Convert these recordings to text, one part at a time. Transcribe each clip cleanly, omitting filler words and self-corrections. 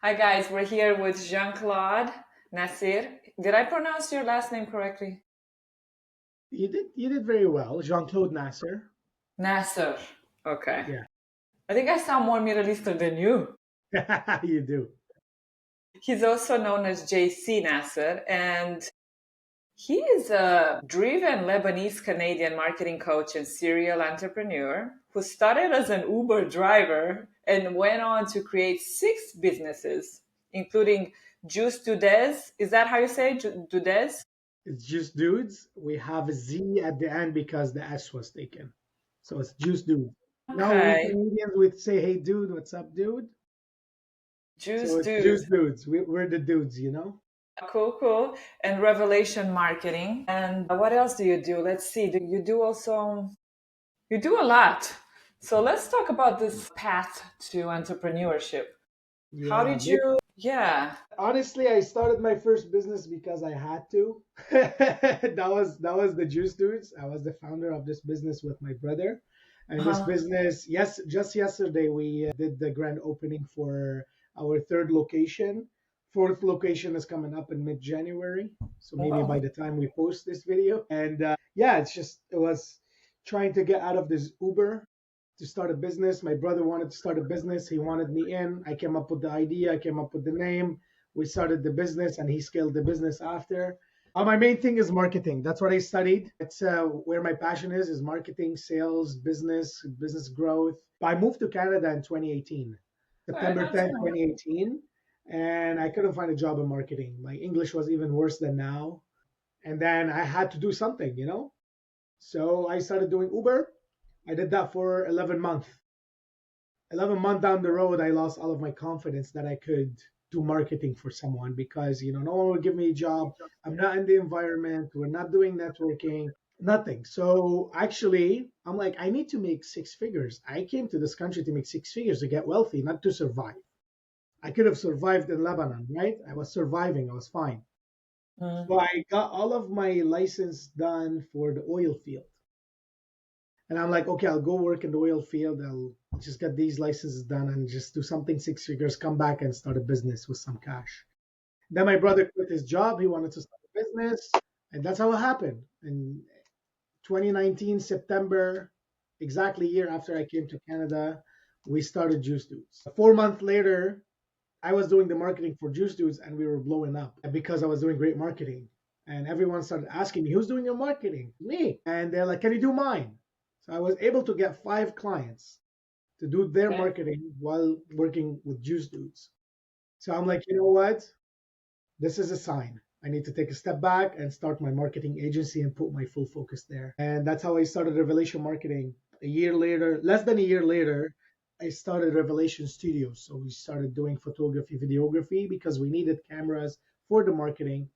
Hi guys, we're here with Jean-Claude Nasr. Did I pronounce your last name correctly? You did very well, Jean-Claude Nasr. Nasser. Okay. Yeah, I think I sound more Middle Eastern than you. you do. He's also known as JC Nasser, and he is a driven Lebanese Canadian marketing coach and serial entrepreneur who started as an Uber driver and went on to create six businesses, including Juice Dudez. Is that how you say Dudez? It's just dudes. We have a Z at the end because the S was taken. So it's juice dude. Now we Okay. Canadians would say, hey dude, what's up, dude? Juice So it's juice Dudes. dudes. We're the dudes. Cool, cool. And revelation marketing. And what else do you do? Let's see. Do you do also, you do a lot. So let's talk about this path to entrepreneurship. How Yeah. did you, yeah. Honestly, I started my first business because I had to. That was the Juice Dudes. I was the founder of this business with my brother. And this Uh-huh. business, yes, just yesterday we did the grand opening for our third location. Fourth location is coming up in mid-January, so maybe by Wow. the time we post this video. And yeah, it was trying to get out of this Uber to start a business. My brother wanted to start a business. He wanted me in. I came up with the idea. I came up with the name. We started the business, and he scaled the business after. My main thing is marketing. That's what I studied. It's where my passion is marketing, sales, business growth. I moved to Canada in 2018, All right, that's September 10th, nice. 2018, and I couldn't find a job in marketing. My English was even worse than now, and then I had to do something. So I started doing Uber. I did that for 11 months. 11 months down the road, I lost all of my confidence that I could do marketing for someone because, no one would give me a job. I'm not in the environment. We're not doing networking, nothing. So actually, I'm like, I need to make six figures. I came to this country to make six figures to get wealthy, not to survive. I could have survived in Lebanon, right? I was surviving. I was fine. Mm. So I got all of my license done for the oil field. And I'm like, okay, I'll go work in the oil field. I'll just get these licenses done and just do something six figures, come back and start a business with some cash. Then my brother quit his job. He wanted to start a business. And that's how it happened. In 2019, September, exactly a year after I came to Canada, we started Juice Dudes. 4 months later, I was doing the marketing for Juice Dudes and we were blowing up because I was doing great marketing. And everyone started asking me, who's doing your marketing? Me. And they're like, can you do mine? So I was able to get 5 clients to do their Okay. marketing while working with Juice Dudes. So I'm like, you know what? This is a sign. I need to take a step back and start my marketing agency and put my full focus there. And that's how I started Revelation Marketing. A year later, less than a year later, I started Revelation Studios. So we started doing photography, videography because we needed cameras for the marketing.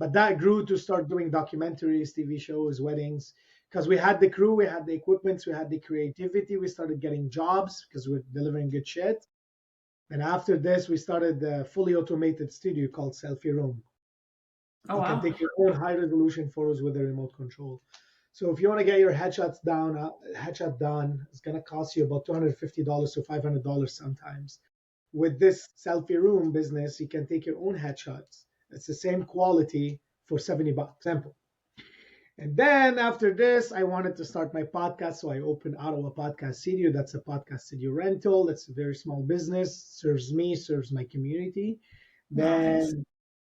But that grew to start doing documentaries, TV shows, weddings, because we had the crew, we had the equipment, we had the creativity. We started getting jobs because we're delivering good shit. And after this, we started a fully automated studio called Selfie Room. Oh, You can wow. take your own high resolution photos with a remote control. So if you want to get your headshot done, it's gonna cost you about $250 to $500 sometimes. With this selfie room business, you can take your own headshots. It's the same quality for $70. Simple. And then after this, I wanted to start my podcast. So I opened Ottawa Podcast Studio. That's a podcast studio rental. That's a very small business, serves me, serves my community. Nice. Then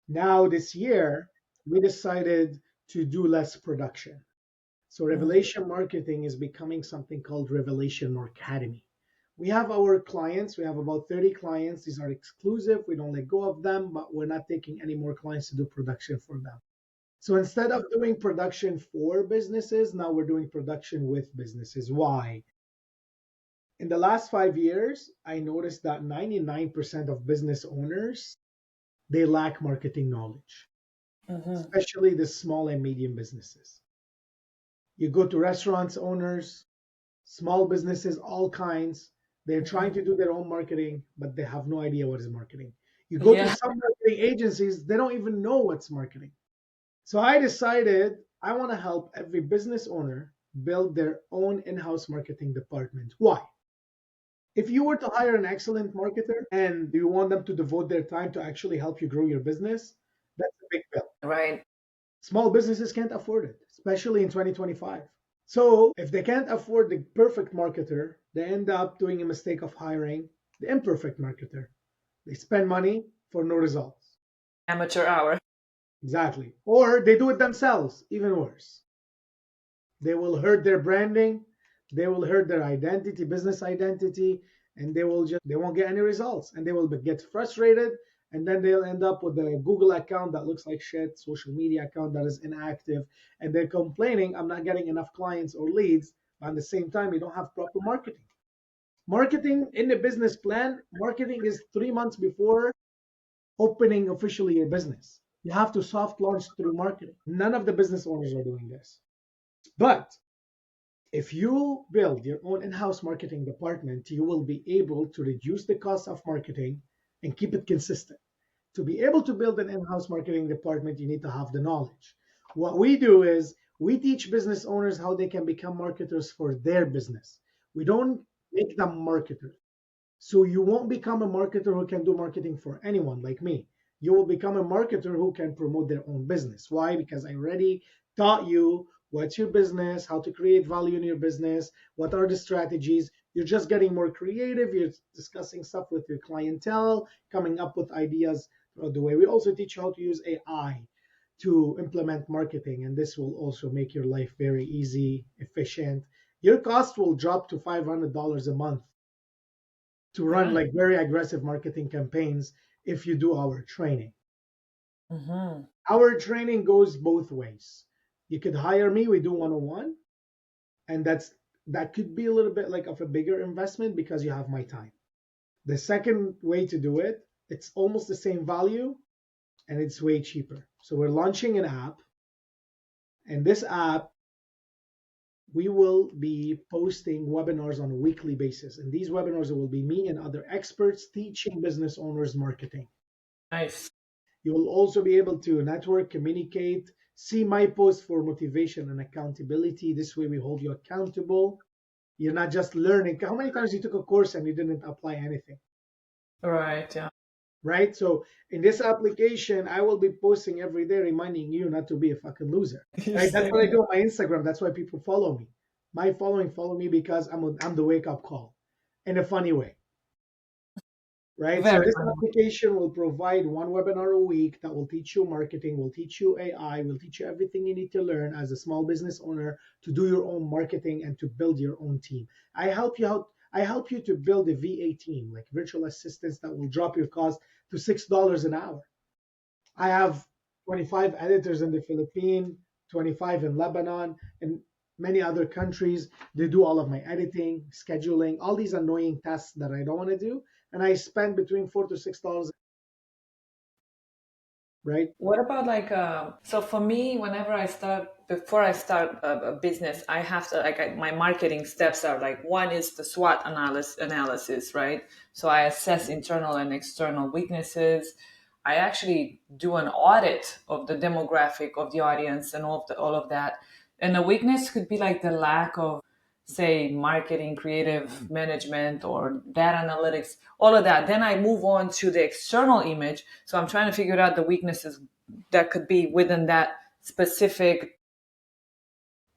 now this year, we decided to do less production. So Mm. Revelation Marketing is becoming something called Revelation Academy. We have our clients. We have about 30 clients. These are exclusive. We don't let go of them, but we're not taking any more clients to do production for them. So instead of doing production for businesses, now we're doing production with businesses. Why? In the last 5 years, I noticed that 99% of business owners, they lack marketing knowledge, Mm-hmm. especially the small and medium businesses. You go to restaurants owners, small businesses, all kinds, they're trying Mm-hmm. to do their own marketing, but they have no idea what is marketing. You go to Yeah. some marketing agencies, they don't even know what's marketing. So I decided I want to help every business owner build their own in house marketing department. Why? If you were to hire an excellent marketer and you want them to devote their time to actually help you grow your business, that's a big bill. Right. Small businesses can't afford it, especially in 2025. So if they can't afford the perfect marketer, they end up doing a mistake of hiring the imperfect marketer. They spend money for no results. Amateur hour. Exactly. Or they do it themselves, even worse. They will hurt their branding, they will hurt their identity, business identity, and they won't get any results and they will get frustrated and then they'll end up with a Google account that looks like shit, social media account that is inactive, and they're complaining, I'm not getting enough clients or leads, but at the same time you don't have proper marketing. Marketing in the business plan, marketing is 3 months before opening officially your business. You have to soft launch through marketing. None of the business owners are doing this. But if you build your own in-house marketing department, you will be able to reduce the cost of marketing and keep it consistent. To be able to build an in-house marketing department, you need to have the knowledge. What we do is we teach business owners how they can become marketers for their business. We don't make them marketers. So you won't become a marketer who can do marketing for anyone like me. You will become a marketer who can promote their own business. Why? Because I already taught you what's your business, how to create value in your business, what are the strategies. You're just getting more creative. You're discussing stuff with your clientele, coming up with ideas throughout the way. We also teach you how to use AI to implement marketing, and this will also make your life very easy, efficient. Your cost will drop to $500 a month to run Right. like very aggressive marketing campaigns if you do our training. Mm-hmm. Our training goes both ways. You could hire me, we do 101, and that could be a little bit like of a bigger investment because you have my time. The second way to do it, it's almost the same value and it's way cheaper. So we're launching an app, and this app we will be posting webinars on a weekly basis. And these webinars will be me and other experts teaching business owners marketing. Nice. You will also be able to network, communicate, see my posts for motivation and accountability. This way, we hold you accountable. You're not just learning. How many times you took a course and you didn't apply anything, Right. Yeah. right? So, in this application, I will be posting every day reminding you not to be a fucking loser, You're right? That's what I saying do on my Instagram. That's why people follow me. My following follow me because I'm the wake up call in a funny way. Right? So very this funny. application will provide one webinar a week that will teach you marketing, will teach you AI, will teach you everything you need to learn as a small business owner to do your own marketing and to build your own team. I help you out. I help you to build a VA team, like virtual assistants that will drop your cost to $6 an hour. I have 25 editors in the Philippines, 25 in Lebanon, and many other countries. They do all of my editing, scheduling, all these annoying tasks that I don't want to do. And I spend between $4 to $6, right? What about like so for me, whenever I start before I start a business, I have to my marketing steps are like one is the SWOT analysis, right? So I assess internal and external weaknesses. I actually do an audit of the demographic of the audience and all of that. And the weakness could be like the lack of, say, marketing, creative management, or data analytics, all of that. Then I move on to the external image. So I'm trying to figure out the weaknesses that could be within that specific,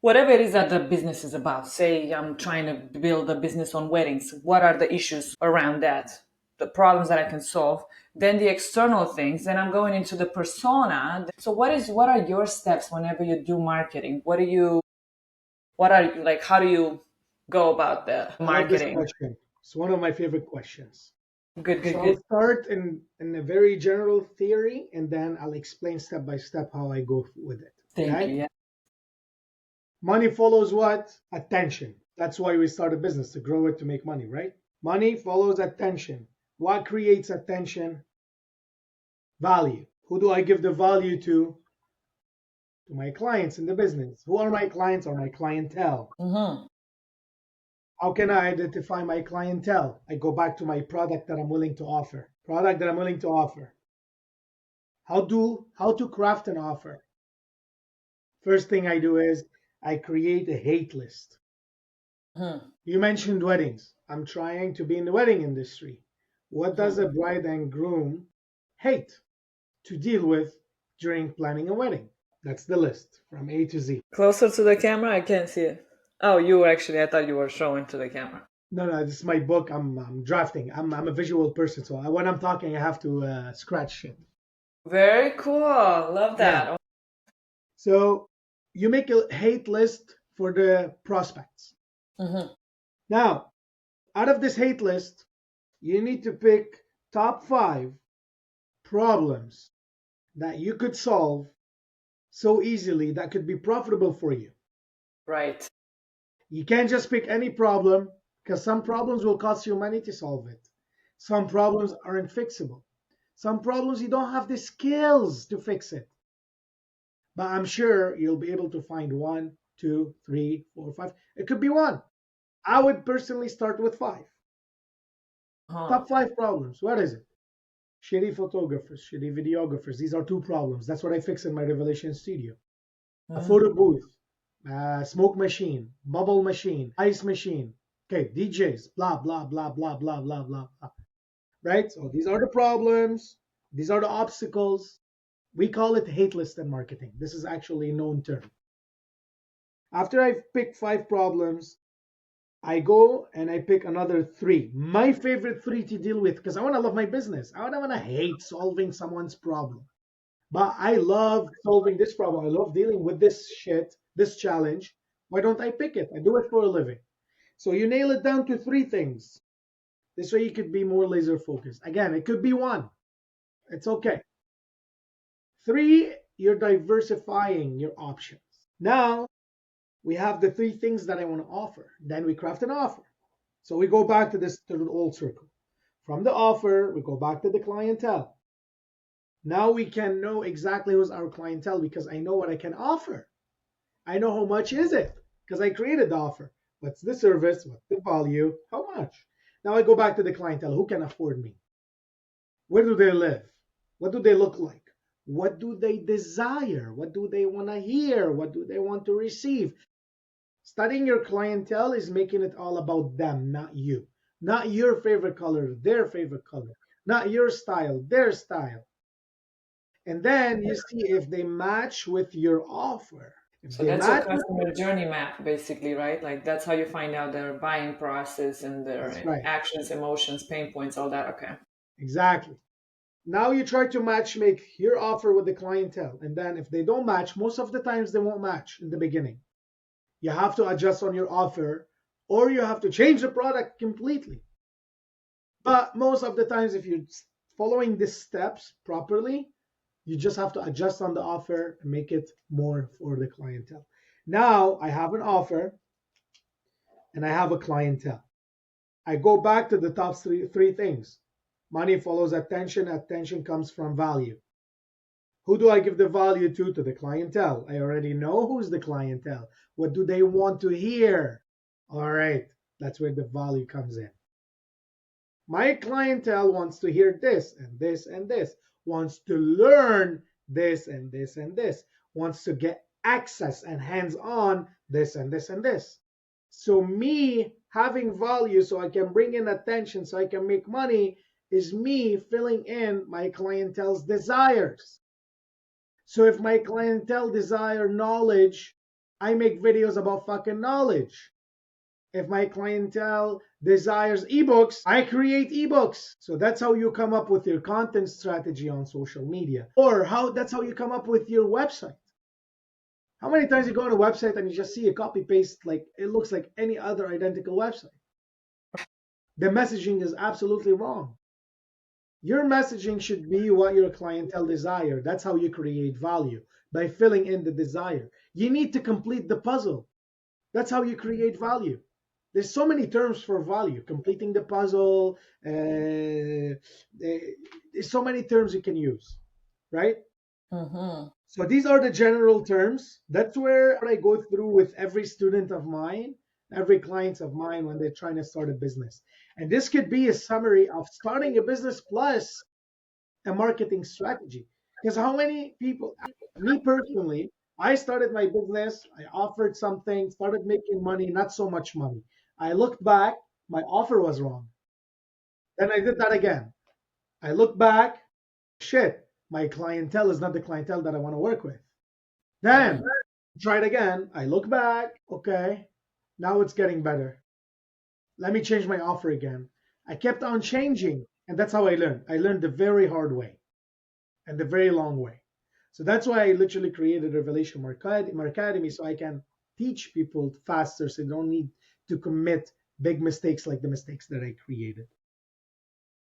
whatever it is that the business is about. Say I'm trying to build a business on weddings. What are the issues around that? The problems that I can solve. Then the external things. Then I'm going into the persona. So what are your steps whenever you do marketing? What are you like? How do you go about the I love this marketing? question. It's one of my favorite questions. Good, So good, I'll good. start in a very general theory and then I'll explain step by step how I go with it. Thank Okay? you. Yeah. Money follows what? Attention. That's why we start a business to grow it to make money, right? Money follows attention. What creates attention? Value. Who do I give the value to? To my clients in the business. Who are my clients or my clientele? Mm-hmm. How can I identify my clientele? I go back to my product that I'm willing to offer. Product that I'm willing to offer. How to craft an offer? First thing I do is I create a hate list. You mentioned weddings. I'm trying to be in the wedding industry. What does Mhm. a bride and groom hate to deal with during planning a wedding? That's the list from A to Z. Closer to the camera, I can't see it. Oh, you were actually, I thought you were showing to the camera. No, no, this is my book. I'm drafting. I'm a visual person, so when I'm talking, I have to scratch shit. Very cool. Love Yeah. that. So you make a hate list for the prospects. Mhm. Now, out of this hate list, you need to pick top 5 problems that you could solve so easily that could be profitable for you. Right. You can't just pick any problem because some problems will cost you money to solve it. Some problems aren't fixable. Some problems you don't have the skills to fix it. But I'm sure you'll be able to find one, two, three, four, five. It could be one. I would personally start with 5. Huh. Top 5 problems. What is it? Shitty photographers, shitty videographers. These are 2 problems. That's what I fix in my Revelation studio. A Mhm. photo booth, smoke machine, bubble machine, ice machine. Okay, DJs, blah, blah, blah, blah, blah, blah, blah, blah. Right? So these are the problems. These are the obstacles. We call it hate list in marketing. This is actually a known term. After I've picked 5 problems, I go and I pick another 3. My favorite 3 to deal with because I want to love my business. I don't want to hate solving someone's problem. But I love solving this problem. I love dealing with this shit, this challenge. Why don't I pick it? I do it for a living. So you nail it down to 3 things. This way you could be more laser focused. Again, it could be one. It's okay. 3, you're diversifying your options. Now we have the 3 things that I want to offer. Then we craft an offer. So we go back to this to the old circle. From the offer, we go back to the clientele. Now we can know exactly who's our clientele because I know what I can offer. I know how much is it because I created the offer. What's the service? What's the value? How much? Now I go back to the clientele. Who can afford me? Where do they live? What do they look like? What do they desire? What do they want to hear? What do they want to receive? Studying your clientele is making it all about them, not you. Not your favorite color, their favorite color. Not your style, their style. And then you see if they match with your offer. If So they that's your match with, customer journey map, basically, right? Like that's how you find out their buying process and that's their right. actions, emotions, pain points, all that. Okay. Exactly. Now you try to match make your offer with the clientele. And then if they don't match, most of the times they won't match in the beginning. You have to adjust on your offer or you have to change the product completely. But most of the times, if you're following these steps properly, you just have to adjust on the offer and make it more for the clientele. Now I have an offer and I have a clientele. I go back to the top three things. Money follows attention. Attention comes from value. Who do I give the value to? To the clientele. I already know who's the clientele. What do they want to hear? All right, that's where the value comes in. My clientele wants to hear this and this and this, wants to learn this and this and this, wants to get access and hands on this and this and this. So, me having value so I can bring in attention, so I can make money, is me filling in my clientele's desires. So, if my clientele desire knowledge, I make videos about fucking knowledge. If my clientele desires ebooks, I create ebooks. So that's how you come up with your content strategy on social media. Or how that's how you come up with your website. How many times you go on a website and you just see a copy paste like it looks like any other identical website? The messaging is absolutely wrong. Your messaging should be what your clientele desire. That's how you create value by filling in the desire. You need to complete the puzzle. That's how you create value. There's so many terms for value. Completing the puzzle. There's so many terms you can use, right? Mm-hmm. So these are the general terms. That's where I go through with every student of mine, every client of mine when they're trying to start a business. And this could be a summary of starting a business plus a marketing strategy. Because how many people, me personally, I started my business, I offered something, started making money, not so much money. I looked back, my offer was wrong. Then I did that again. I looked back, shit, my clientele is not the clientele that I want to work with. Then tried again. I look back, okay, now it's getting better. Let me change my offer again. I kept on changing, and that's how I learned. I learned the very hard way and the very long way. So that's why I literally created Revelation Academy so I can teach people faster so they don't need to commit big mistakes like the mistakes that I created.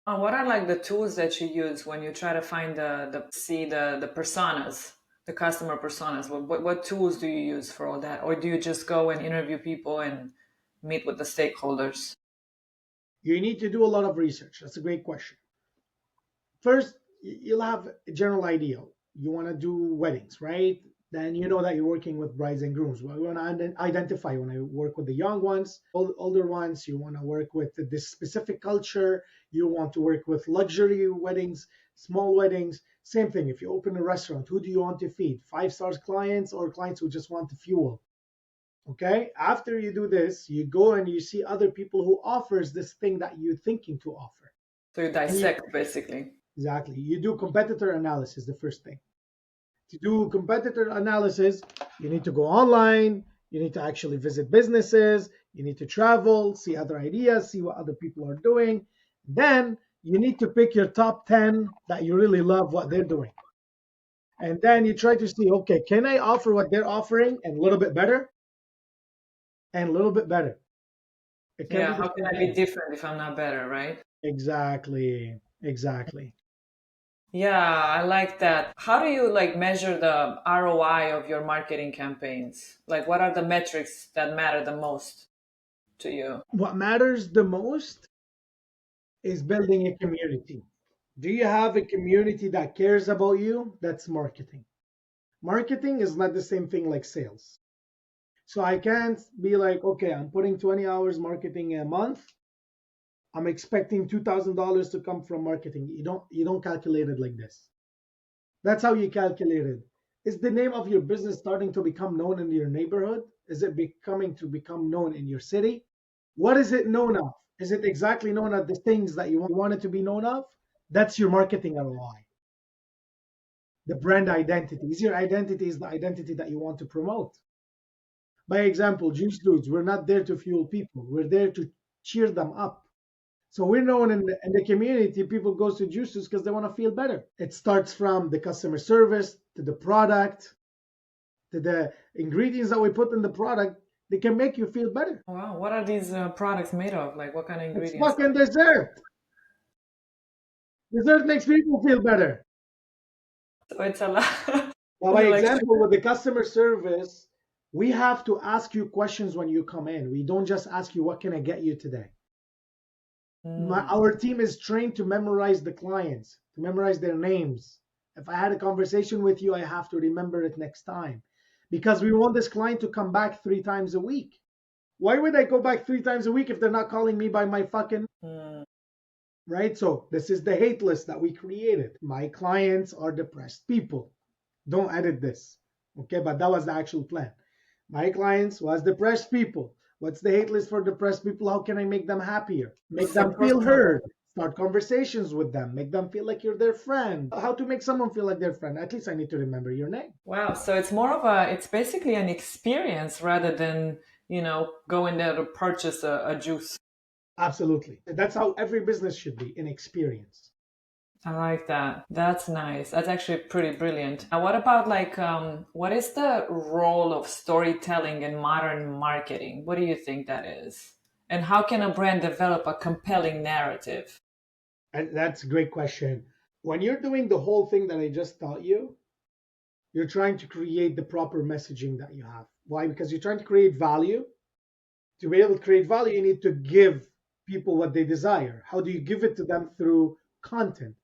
What are like the tools that you use when you try to find the personas, the customer personas? What tools do you use for all that, or do you just go and interview people and meet with the stakeholders? You need to do a lot of research. That's a great question. First, you'll have a general idea. You want to do weddings, right? Then you know that you're working with brides and grooms. Well, you want to identify. You want to work with the young ones, older ones. You want to work with this specific culture. You want to work with luxury weddings, small weddings. Same thing. If you open a restaurant, who do you want to feed? 5 stars clients or clients who just want the fuel? Okay. After you do this, you go and you see other people who offers this thing that you're thinking to offer. So you And you dissect basically. Exactly. You do competitor analysis, the first thing. To do competitor analysis, you need to go online, you need to actually visit businesses, you need to travel, see other ideas, see what other people are doing. Then you need to pick your top 10 that you really love what they're doing. And then you try to see, okay, can I offer what they're offering and a little bit better? And a little bit better. It can be Yeah, the how can same I be thing. different if I'm not better, right? Exactly. Exactly. Yeah, I like that. How do you like measure the ROI of your marketing campaigns? Like what are the metrics that matter the most to you? What matters the most is building a community. Do you have a community that cares about you? That's marketing. Marketing is not the same thing like sales. So I can't be like, okay, I'm putting 20 hours marketing a month. I'm expecting $2,000 to come from marketing. You don't calculate it like this. That's how you calculate it. Is the name of your business starting to become known in your neighborhood? Is it becoming to become known in your city? What is it known of? Is it exactly known as the things that you want it to be known of? That's your marketing ROI. The brand identity. Is your identity is the identity that you want to promote? By example, Juice Dudes, we're not there to fuel people. We're there to cheer them up. So we're known in the community, people go to Juice Dudes because they want to feel better. It starts from the customer service to the product to the ingredients that we put in the product. They can make you feel better. Wow, what are these products made of? Like what kind of It's ingredients? fucking dessert. Dessert makes people feel better. So it's a lot. Now, Is by it like example, sugar? with the customer service, we have to ask you questions when you come in. We don't just ask you, what can I get you today? Mm. Our team is trained to memorize the clients, to memorize their names. If I had a conversation with you, I have to remember it next time because we want this client to come back 3 times a week. Why would I go back 3 times a week if they're not calling me by my fucking Mm. right? So this is the hate list that we created. My clients are depressed people. Don't edit this. Okay, but that was the actual plan. My clients was depressed people. What's the hate list for depressed people? How can I make them happier? Make So them feel personal. heard. Start conversations with them. Make them feel like you're their friend. How to make someone feel like their friend? At least I need to remember your name. Wow. So it's more of it's basically an experience rather than, going there to purchase a juice. Absolutely. That's how every business should be an experience. I like that. That's nice. That's actually pretty brilliant. Now, what about like, what is the role of storytelling in modern marketing? What do you think that is? And how can a brand develop a compelling narrative? And that's a great question. When you're doing the whole thing that I just taught you, you're trying to create the proper messaging that you have. Why? Because you're trying to create value. To be able to create value, you need to give people what they desire. How do you give it to them? Through content,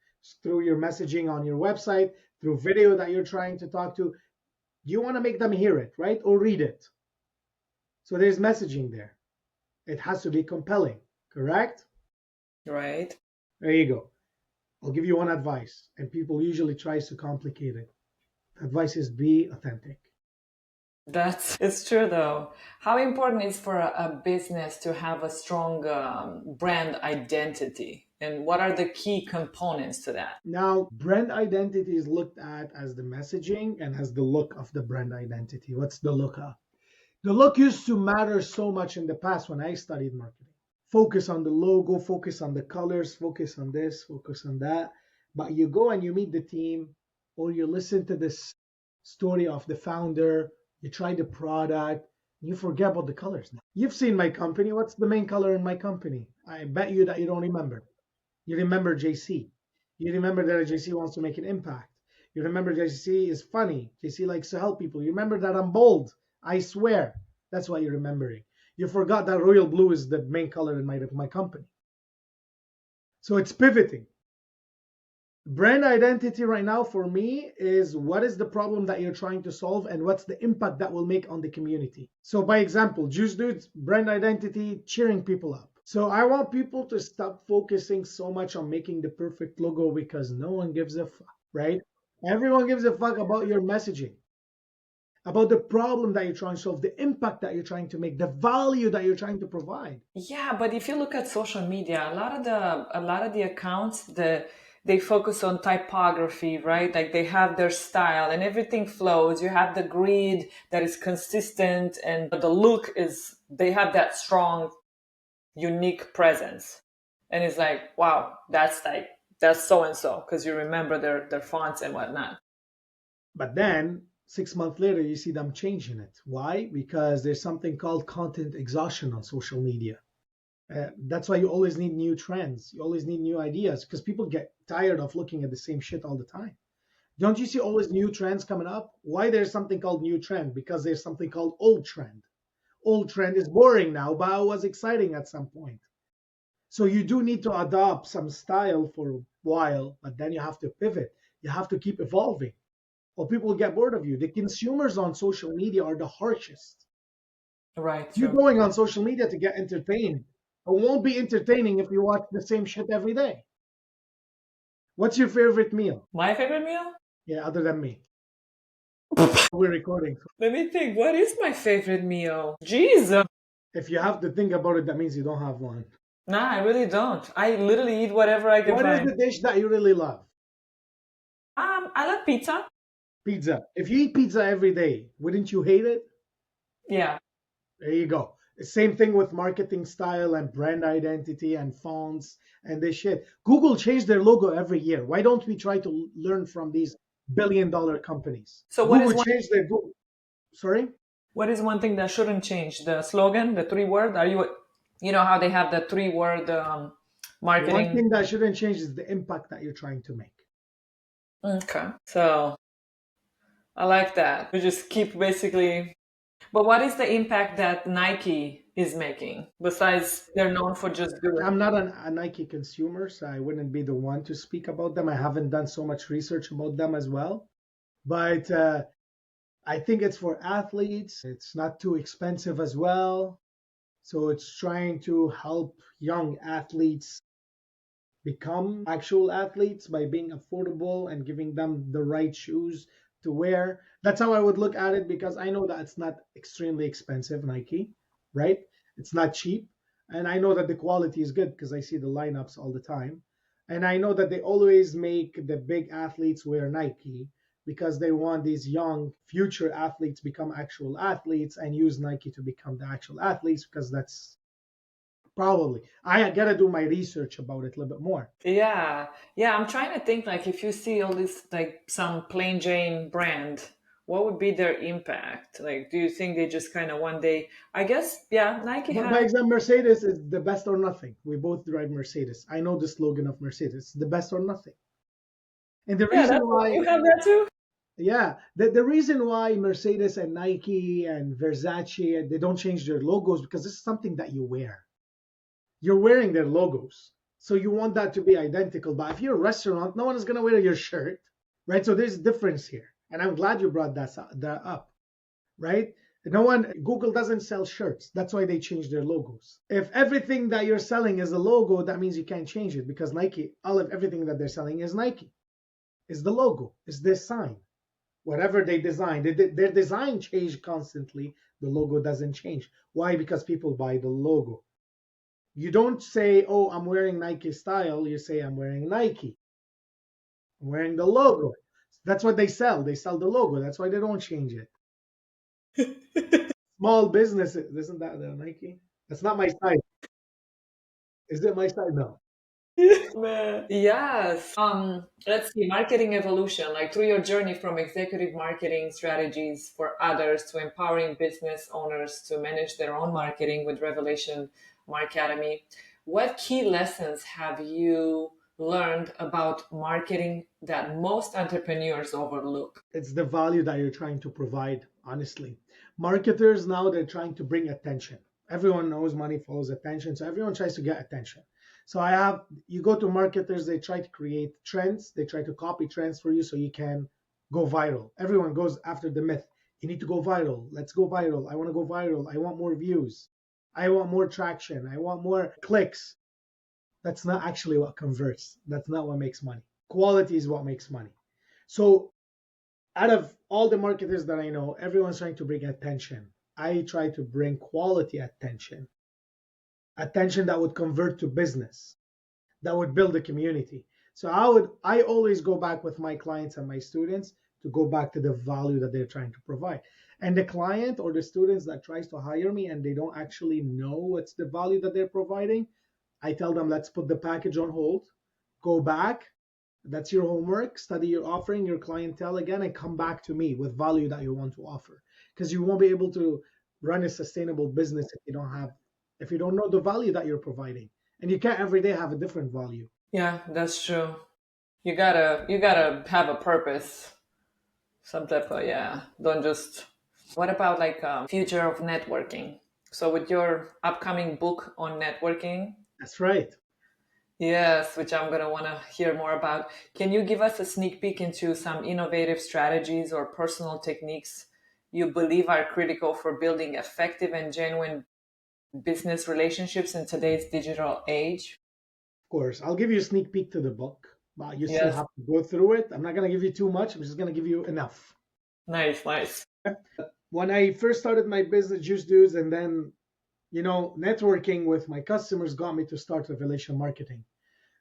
through your messaging on your website, through video that you're trying to talk to. You want to make them hear it, right? Or read it. So there's messaging there. It has to be compelling, correct? Right? There you go. I'll give you one advice, and people usually try to complicate it. Advice is be authentic. That's it's true though. How important is for a business to have a strong brand identity, and what are the key components to that? Now, brand identity is looked at as the messaging and as the look of the brand identity. What's the look of? The look used to matter so much in the past when I studied marketing. Focus on the logo, focus on the colors, focus on this, focus on that. But you go and you meet the team, or you listen to this story of the founder, you try the product, you forget about the colors. You've seen my company. What's the main color in my company? I bet you that you don't remember. You remember JC. You remember that JC wants to make an impact. You remember JC is funny. JC likes to help people. You remember that I'm bold. I swear. That's what you're remembering. You forgot that royal blue is the main color in my company. So it's pivoting. Brand identity right now for me is what is the problem that you're trying to solve and what's the impact that will make on the community. So by example, Juice Dude's brand identity, cheering people up. So I want people to stop focusing so much on making the perfect logo because no one gives a fuck, right? Everyone gives a fuck about your messaging, about the problem that you're trying to solve, the impact that you're trying to make, the value that you're trying to provide. Yeah, but if you look at social media, a lot of the accounts, they focus on typography, right? Like they have their style and everything flows. You have the grid that is consistent, and the look is they have that strong, unique presence. And it's like, wow, that's so and so because you remember their fonts and whatnot. But then 6 months later, you see them changing it. Why? Because there's something called content exhaustion on social media. That's why you always need new trends. You always need new ideas because people get tired of looking at the same shit all the time. Don't you see always new trends coming up? Why there's something called new trend? Because there's something called old trend. Old trend is boring now, but it was exciting at some point. So you do need to adopt some style for a while, but then you have to pivot. You have to keep evolving, or people will get bored of you. The consumers on social media are the harshest. Right, You're true. going on social media to get entertained. It won't be entertaining if you watch the same shit every day. What's your favorite meal? My favorite meal? Yeah, other than me. We're recording. Let me think. What is my favorite meal? Jesus. If you have to think about it, that means you don't have one. Nah, I really don't. I literally eat whatever I can What is find. the dish that you really love? I love pizza. Pizza. If you eat pizza every day, wouldn't you hate it? Yeah. There you go. Same thing with marketing style and brand identity and fonts and this shit. Google changed their logo every year. Why don't we try to learn from these billion-dollar companies? So Google changed their Google. Sorry? what is one thing that shouldn't change? The slogan, the 3 word? Are you know how they have the 3 word The one marketing? thing that shouldn't change is the impact that you're trying to make. Okay. So I like that. We just keep basically. But what is the impact that Nike is making besides they're known for just doing? I'm not a Nike consumer, so I wouldn't be the one to speak about them. I haven't done so much research about them as well. But I think it's for athletes. It's not too expensive as well. So it's trying to help young athletes become actual athletes by being affordable and giving them the right shoes to wear. That's how I would look at it because I know that it's not extremely expensive, Nike, right? It's not cheap. And I know that the quality is good because I see the lineups all the time. And I know that they always make the big athletes wear Nike because they want these young future athletes become actual athletes and use Nike to become the actual athletes because that's probably. I gotta do my research about it a little bit more. Yeah. Yeah, I'm trying to think like if you see all this like some plain Jane brand, what would be their impact? Like, do you think they just kind of one day, I guess, yeah, Nike But by has. example, Mercedes is the best or nothing. We both drive Mercedes. I know the slogan of Mercedes, the best or nothing. And the Yeah, reason that's why, you have that too? yeah, the reason why Mercedes and Nike and Versace, they don't change their logos because this is something that you wear. You're wearing their logos. So you want that to be identical. But if you're a restaurant, no one is going to wear your shirt, right? So there's a difference here. And I'm glad you brought that up, right? No one, Google doesn't sell shirts. That's why they changed their logos. If everything that you're selling is a logo, that means you can't change it because Nike, all of everything that they're selling is Nike, is the logo, is this sign. Whatever they design, their design change constantly. The logo doesn't change. Why? Because people buy the logo. You don't say, "Oh, I'm wearing Nike style." You say, "I'm wearing Nike. I'm wearing the logo." That's what they sell. They sell the logo. That's why they don't change it. Small businesses, isn't that the Nike? That's not my side. Is it my side? No. Man. Yes. Let's see, marketing evolution, like through your journey from executive marketing strategies for others to empowering business owners to manage their own marketing with Revelation Markademy. What key lessons have you learned about marketing that most entrepreneurs overlook? It's the value that you're trying to provide, honestly. Marketers now, they're trying to bring attention. Everyone knows money follows attention, so everyone tries to get attention. So you go to marketers, they try to create trends, they try to copy trends for you so you can go viral. Everyone goes after the myth. You need to go viral. Let's go viral. I want to go viral. I want more views. I want more traction. I want more clicks. That's not actually what converts. That's not what makes money. Quality is what makes money. So out of all the marketers that I know, everyone's trying to bring attention. I try to bring quality attention, attention that would convert to business, that would build a community. So I always go back with my clients and my students to go back to the value that they're trying to provide. And the client or the students that tries to hire me and they don't actually know what's the value that they're providing, I tell them, let's put the package on hold, go back. That's your homework. Study your offering, your clientele again, and come back to me with value that you want to offer. Because you won't be able to run a sustainable business if you don't know the value that you're providing. And you can't every day have a different value. Yeah, that's true. You gotta have a purpose. Some type of, yeah. Don't just. What about like future of networking? So with your upcoming book on networking, That's right. yes, which I'm gonna want to hear more about. Can you give us a sneak peek into some innovative strategies or personal techniques you believe are critical for building effective and genuine business relationships in today's digital age? Of course. I'll give you a sneak peek to the book, but you still Yes, have to go through it. I'm not going to give you too much. I'm just going to give you enough. nice, nice. When I first started my business, Juice Dudes, and then, networking with my customers got me to start Revelation Marketing.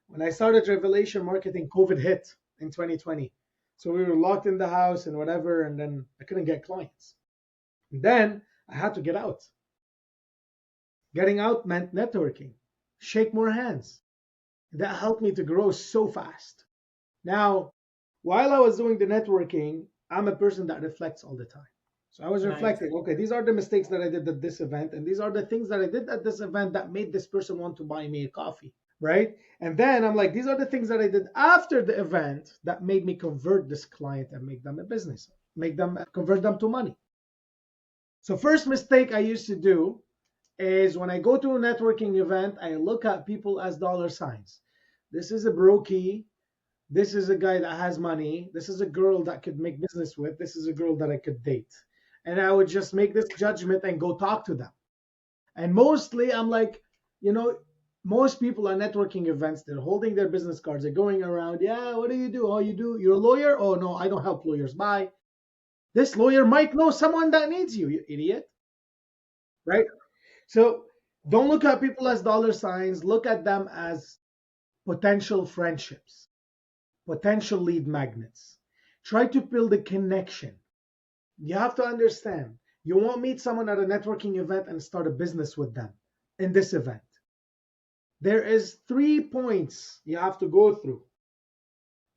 When I started Revelation Marketing, COVID hit in 2020. So we were locked in the house and whatever, and then I couldn't get clients. And then I had to get out. Getting out meant networking, shake more hands. That helped me to grow so fast. Now, while I was doing the networking, I'm a person that reflects all the time. So I was Nice. reflecting, okay, these are the mistakes that I did at this event, and these are the things that I did at this event that made this person want to buy me a coffee, right? And then I'm like, these are the things that I did after the event that made me convert this client and make them a business, make them convert them to money. So first mistake I used to do is when I go to a networking event, I look at people as dollar signs. This is a brokey. This is a guy that has money. This is a girl that could make business with. This is a girl that I could date. And I would just make this judgment and go talk to them. And mostly I'm like, you know, most people at networking events, they're holding their business cards. They're going around, yeah, what do you do? Oh, you do? You're a lawyer? Oh, no, I don't help lawyers. Bye. This lawyer might know someone that needs you, you idiot. Right? So don't look at people as dollar signs. Look at them as potential friendships, potential lead magnets. Try to build a connection. You have to understand, you won't meet someone at a networking event and start a business with them in this event. There is 3 points you have to go through.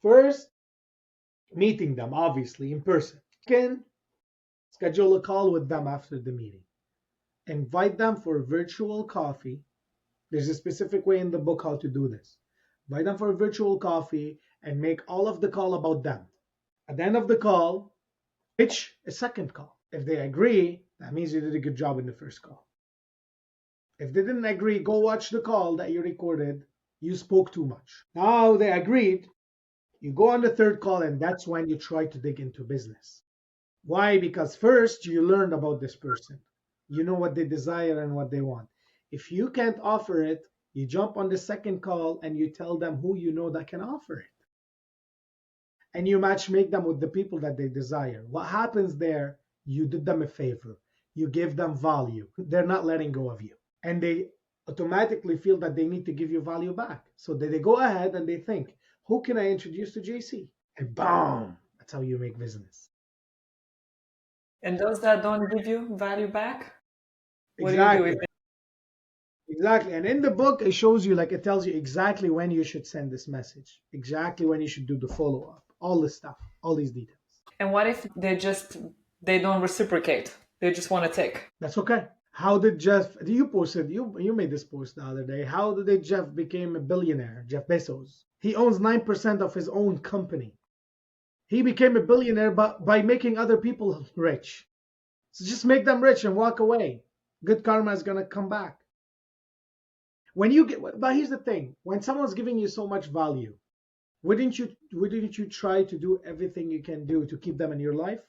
First, meeting them, obviously, in person. Second, schedule a call with them after the meeting. Invite them for a virtual coffee. There's a specific way in the book how to do this. Invite them for a virtual coffee and make all of the call about them. At the end of the call, pitch a second call. If they agree, that means you did a good job in the first call. If they didn't agree, go watch the call that you recorded. You spoke too much. Now they agreed. You go on the third call, and that's when you try to dig into business. Why? Because first you learned about this person. You know what they desire and what they want. If you can't offer it, you jump on the second call and you tell them who you know that can offer it. and you match make them with the people that they desire. What happens there? You did them a favor. You give them value. They're not letting go of you. And they automatically feel that they need to give you value back. So they go ahead and they think, who can I introduce to JC? And boom, that's how you make business. And those that don't give you value back, what do you do with Exactly. Exactly. And in the book, it shows you, like, it tells you exactly when you should send this message, exactly when you should do the follow up, all this stuff, all these details. And what if they don't reciprocate? They just want to take. That's okay. How did Jeff? You posted you made this post the other day. How did Jeff became a billionaire? Jeff Bezos. He owns 9% of his own company. He became a billionaire by making other people rich. So just make them rich and walk away. Good karma is gonna come back. When you get, but here's the thing: when someone's giving you so much value, wouldn't you try to do everything you can do to keep them in your life?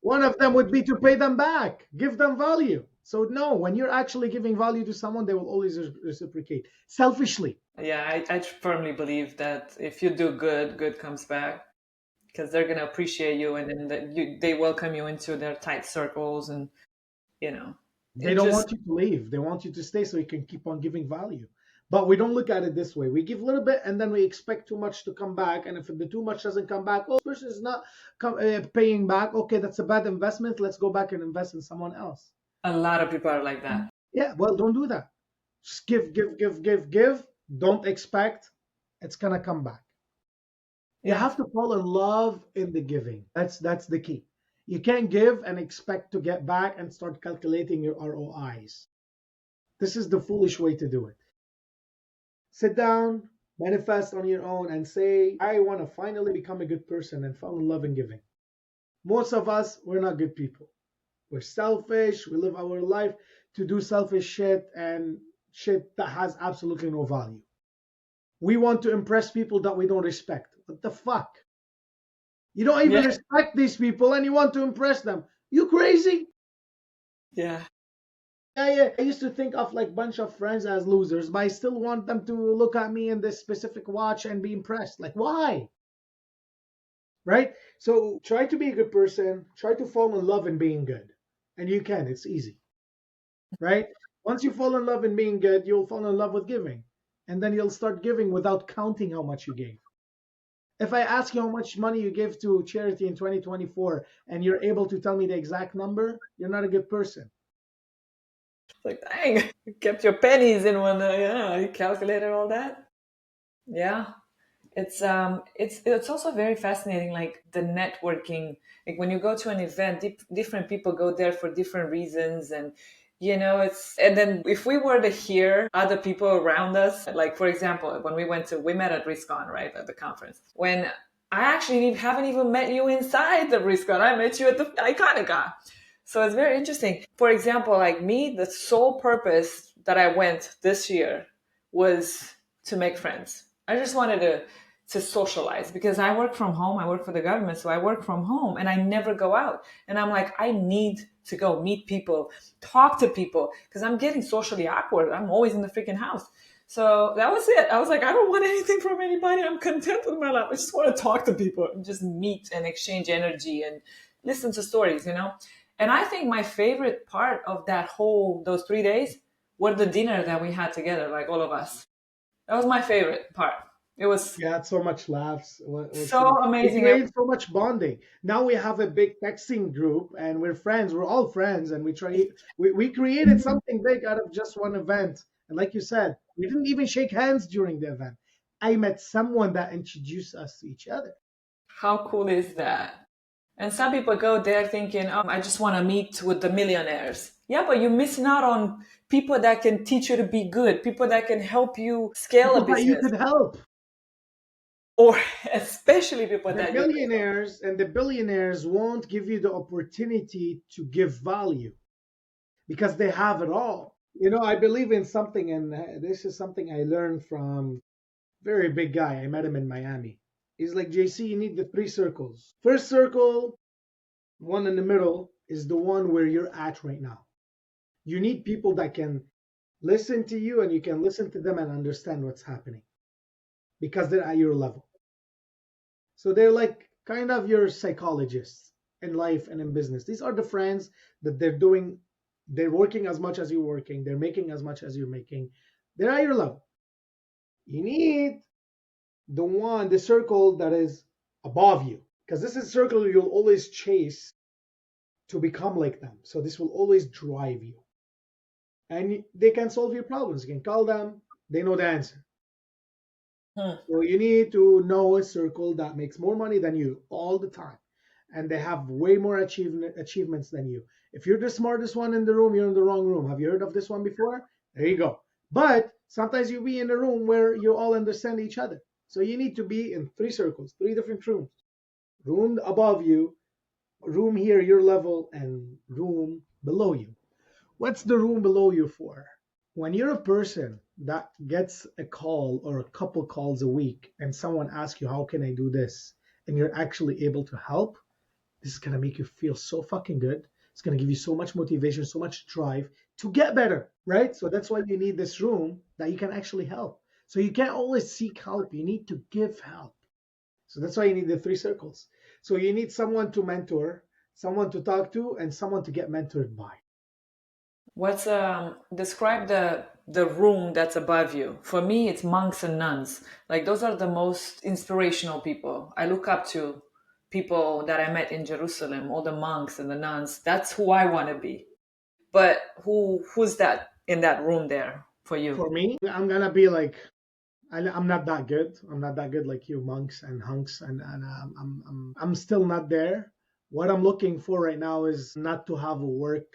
One of them would be to pay them back, give them value. So no, when you're actually giving value to someone, they will always reciprocate selfishly. Yeah, I firmly believe that if you do good, good comes back because they're gonna appreciate you, and then they welcome you into their tight circles, and you know, They it don't just want you to leave. They want you to stay so you can keep on giving value. But we don't look at it this way. We give a little bit and then we expect too much to come back. And if the too much doesn't come back, oh, this person is not paying back. Okay, that's a bad investment. Let's go back and invest in someone else. a lot of people are like that. Yeah, well, don't do that. Just give, give, give, give, give. Don't expect it's gonna come back. You Yeah, have to fall in love in the giving. That's the key. You can't give and expect to get back and start calculating your ROIs. This is the foolish way to do it. Sit down, manifest on your own, and say, I want to finally become a good person and fall in love in giving. Most of us, we're not good people. We're selfish. We live our life to do selfish shit and shit that has absolutely no value. We want to impress people that we don't respect. What the fuck? You don't even yeah, respect these people and you want to impress them. You crazy? yeah. Yeah, yeah. I used to think of like bunch of friends as losers, but I still want them to look at me in this specific watch and be impressed. Like, why? Right? So try to be a good person. Try to fall in love in being good, and you can. It's easy, right? Once you fall in love in being good, you'll fall in love with giving, and then you'll start giving without counting how much you gave. If I ask you how much money you gave to charity in 2024, and you're able to tell me the exact number, you're not a good person. It's like, dang, you kept your pennies in one. Yeah, you calculated all that. Yeah, it's also very fascinating, like the networking. Like when you go to an event, different people go there for different reasons, and it's and then if we were to hear other people around us, like for example, when we met at RISCON, right, at the conference. When I actually haven't even met you inside the RISCON, I met you at the Iconica. So it's very interesting. For example, like me, the sole purpose that I went this year was to make friends. I just wanted to socialize because I work from home. I work for the government, so I work from home and I never go out. And I'm like, I need to go meet people, talk to people because I'm getting socially awkward. I'm always in the freaking house. So that was it. I was like, I don't want anything from anybody. I'm content with my life. I just want to talk to people and just meet and exchange energy and listen to stories. And I think my favorite part of those 3 days were the dinner that we had together, like all of us. That was my favorite part. It was Yeah, so much laughs. so It amazing. creates so much bonding. Now we have a big texting group and we're friends. We're all friends and we created something big out of just one event. And like you said, we didn't even shake hands during the event. I met someone that introduced us to each other. How cool is that? And some people go there thinking, oh, I just want to meet with the millionaires. Yeah, but you're missing out on people that can teach you to be good, people that can help you scale a People that you business, could help. or especially people The that you can help. millionaires and the billionaires won't give you the opportunity to give value because they have it all. I believe in something, and this is something I learned from very big guy. I met him in Miami. He's like, JC, you need the three circles. First circle, one in the middle, is the one where you're at right now. You need people that can listen to you and you can listen to them and understand what's happening because they're at your level. So they're like kind of your psychologists in life and in business. These are the friends that they're working as much as you're working, they're making as much as you're making. They're at your level. You need the circle that is above you, because this is a circle you'll always chase to become like them. So this will always drive you. And they can solve your problems. You can call them, they know the answer. Hmm. So you need to know a circle that makes more money than you all the time, and they have way more achievements than you. If you're the smartest one in the room, you're in the wrong room. Have you heard of this one before? There you go. But sometimes you be in a room where you all understand each other. So you need to be in three circles, three different rooms. Room above you, room here, your level, and room below you. What's the room below you for? When you're a person that gets a call or a couple calls a week and someone asks you, how can I do this? And you're actually able to help, this is going to make you feel so fucking good. It's going to give you so much motivation, so much drive to get better, right? So that's why you need this room that you can actually help. So you can't always seek help, you need to give help. So that's why you need the three circles. So you need someone to mentor, someone to talk to, and someone to get mentored by. What's describe the room that's above you? For me, it's monks and nuns. Like those are the most inspirational people. I look up to people that I met in Jerusalem, all the monks and the nuns. That's who I want to be. But who's that in that room there for you? For me, I'm gonna be like, I'm not that good. I'm not that good like you monks and hunks, and I'm still not there. What I'm looking for right now is not to have a work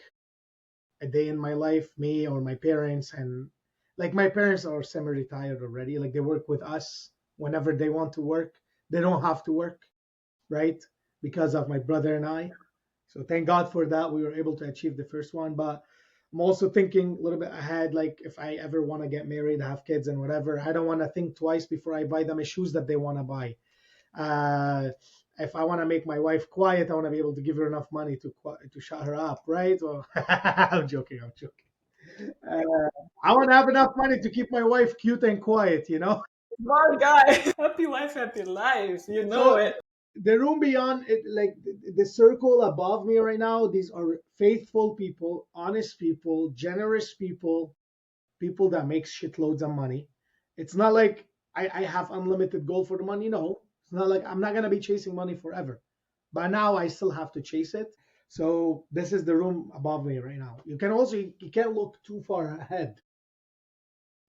a day in my life, me or my parents, and like my parents are semi-retired already. Like they work with us whenever they want to work. They don't have to work, right? Because of my brother and I. So thank God for that. We were able to achieve the first one, but I'm also thinking a little bit ahead. Like if I ever want to get married, have kids, and whatever, I don't want to think twice before I buy them a shoes that they want to buy. Uh, if I want to make my wife quiet, I want to be able to give her enough money to shut her up, right? Well, I'm joking. I'm joking. Uh, I want to have enough money to keep my wife cute and quiet, you know. Smart guy. Happy wife, happy life. You know So it. the room beyond it, like the circle above me right now, these are faithful people, honest people, generous people, people that make shitloads of money. It's not like I have unlimited goal for the money. No, it's not like I'm not gonna be chasing money forever. But now I still have to chase it. So this is the room above me right now. You can also you can't look too far ahead.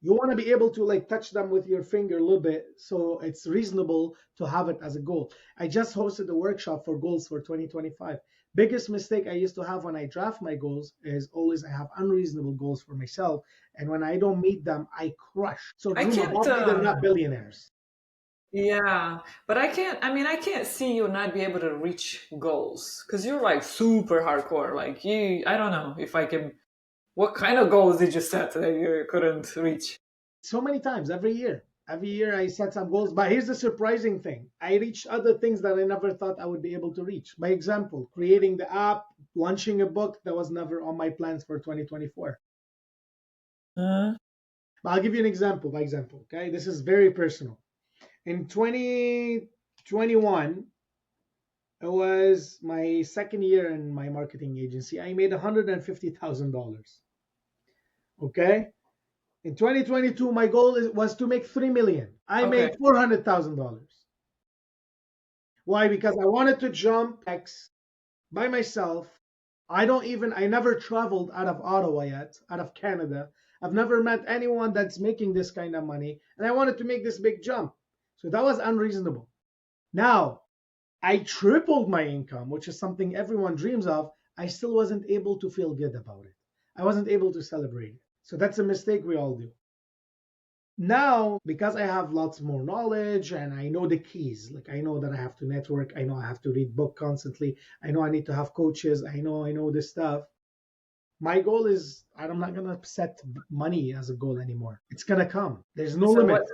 You want to be able to like touch them with your finger a little bit, so it's reasonable to have it as a goal. I just hosted a workshop for goals for 2025. Biggest mistake I used to have when I draft my goals is always I have unreasonable goals for myself, and when I don't meet them I crush. So the I room can't. above me, they're not billionaires. Yeah, but I can't. I mean, I can't see you not be able to reach goals because you're like super hardcore. Like you, I don't know if I can. What kind of goals did you set that you couldn't reach? So many times every year I set some goals, but here's the surprising thing: I reached other things that I never thought I would be able to reach. By example, creating the app, launching a book that was never on my plans for 2024. Hmm. But I'll give you an example. By example, okay, this is very personal. In 2021, it was my second year in my marketing agency. I made $150,000. Okay. In 2022, my goal was to make 3 million. I Okay. made $400,000. Why? Because I wanted to jump X by myself. I never traveled out of Ottawa yet, out of Canada. I've never met anyone that's making this kind of money, and I wanted to make this big jump. So that was unreasonable. Now, I tripled my income, which is something everyone dreams of. I still wasn't able to feel good about it. I wasn't able to celebrate it. So that's a mistake we all do. Now, because I have lots more knowledge and I know the keys, like I know that I have to network, I know I have to read book constantly, I know I need to have coaches, I know this stuff. My goal is I'm not gonna set money as a goal anymore. It's gonna come. There's no So limit. what?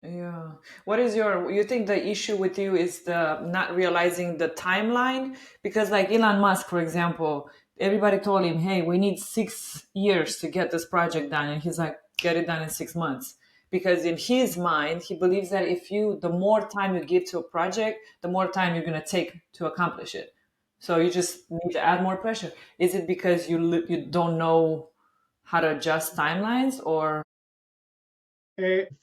Yeah. What is your? You think the issue with you is the not realizing the timeline? Because like Elon Musk, for example, everybody told him, "Hey, we need 6 years to get this project done," and he's like, "Get it done in 6 months." because in his mind, he believes that the more time you give to a project, the more time you're going to take to accomplish it. So you just need to add more pressure. Is it because you don't know how to adjust timelines, or?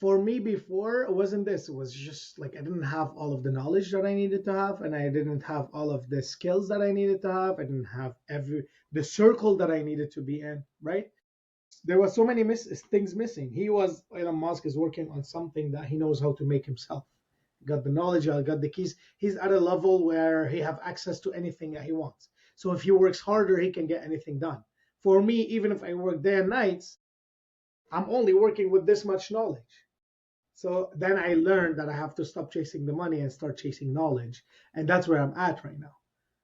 For me before, it wasn't this. It was just like I didn't have all of the knowledge that I needed to have, and I didn't have all of the skills that I needed to have. I didn't have every the circle that I needed to be in. Right? There was so many things missing. Elon Musk is working on something that he knows how to make himself. Got the knowledge, I got the keys. He's at a level where he have access to anything that he wants. So if he works harder, he can get anything done. For me, even if I work day and nights, I'm only working with this much knowledge. So then I learned that I have to stop chasing the money and start chasing knowledge. And that's where I'm at right now.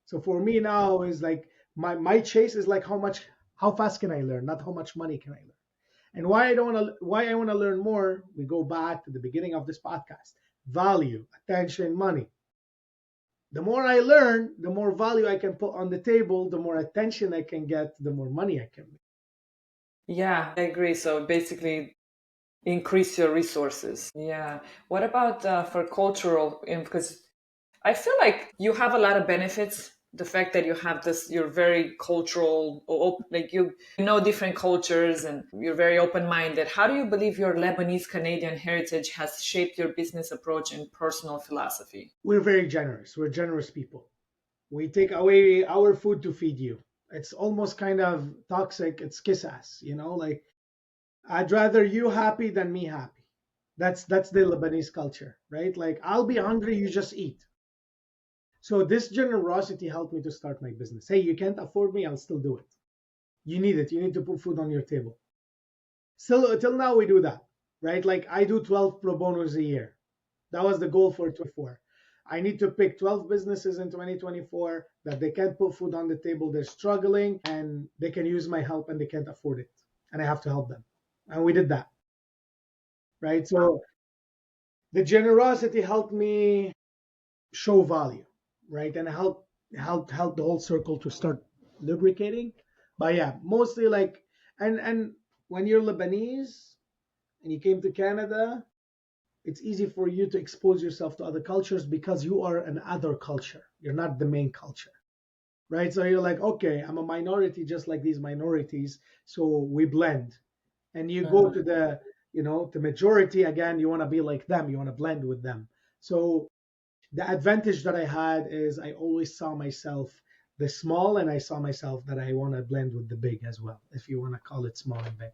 So for me now is like my chase is like how fast can I learn, not how much money can I learn. And why I want to learn more, we go back to the beginning of this podcast. Value, attention, money. The more I learn, the more value I can put on the table, the more attention I can get, the more money I can make. Yeah, I agree. So basically, increase your resources. Yeah. What about for cultural? Because I feel like you have a lot of benefits. The fact that you have this, you're very cultural, like you know different cultures, and you're very open-minded. How do you believe your Lebanese Canadian heritage has shaped your business approach and personal philosophy? We're very generous. We're generous people. We take away our food to feed you. It's almost kind of toxic. It's kiss ass, like I'd rather you happy than me happy. That's the Lebanese culture, right? Like I'll be hungry, you just eat. So this generosity helped me to start my business. Hey, you can't afford me, I'll still do it. You need it. You need to put food on your table. Still, till now we do that, right? Like I do 12 pro bonos a year. That was the goal for 24. I need to pick 12 businesses in 2024 that they can't put food on the table. They're struggling and they can use my help and they can't afford it. And I have to help them. And we did that, right? So the generosity helped me show value, right? And help the whole circle to start lubricating. But yeah, mostly like and when you're Lebanese and you came to Canada, it's easy for you to expose yourself to other cultures because you are an other culture. You're not the main culture, right? So you're like, okay, I'm a minority just like these minorities, so we blend. And you go to the majority again, you want to be like them, you want to blend with them. So the advantage that I had is I always saw myself the small, and I saw myself that I want to blend with the big as well, if you want to call it small and big.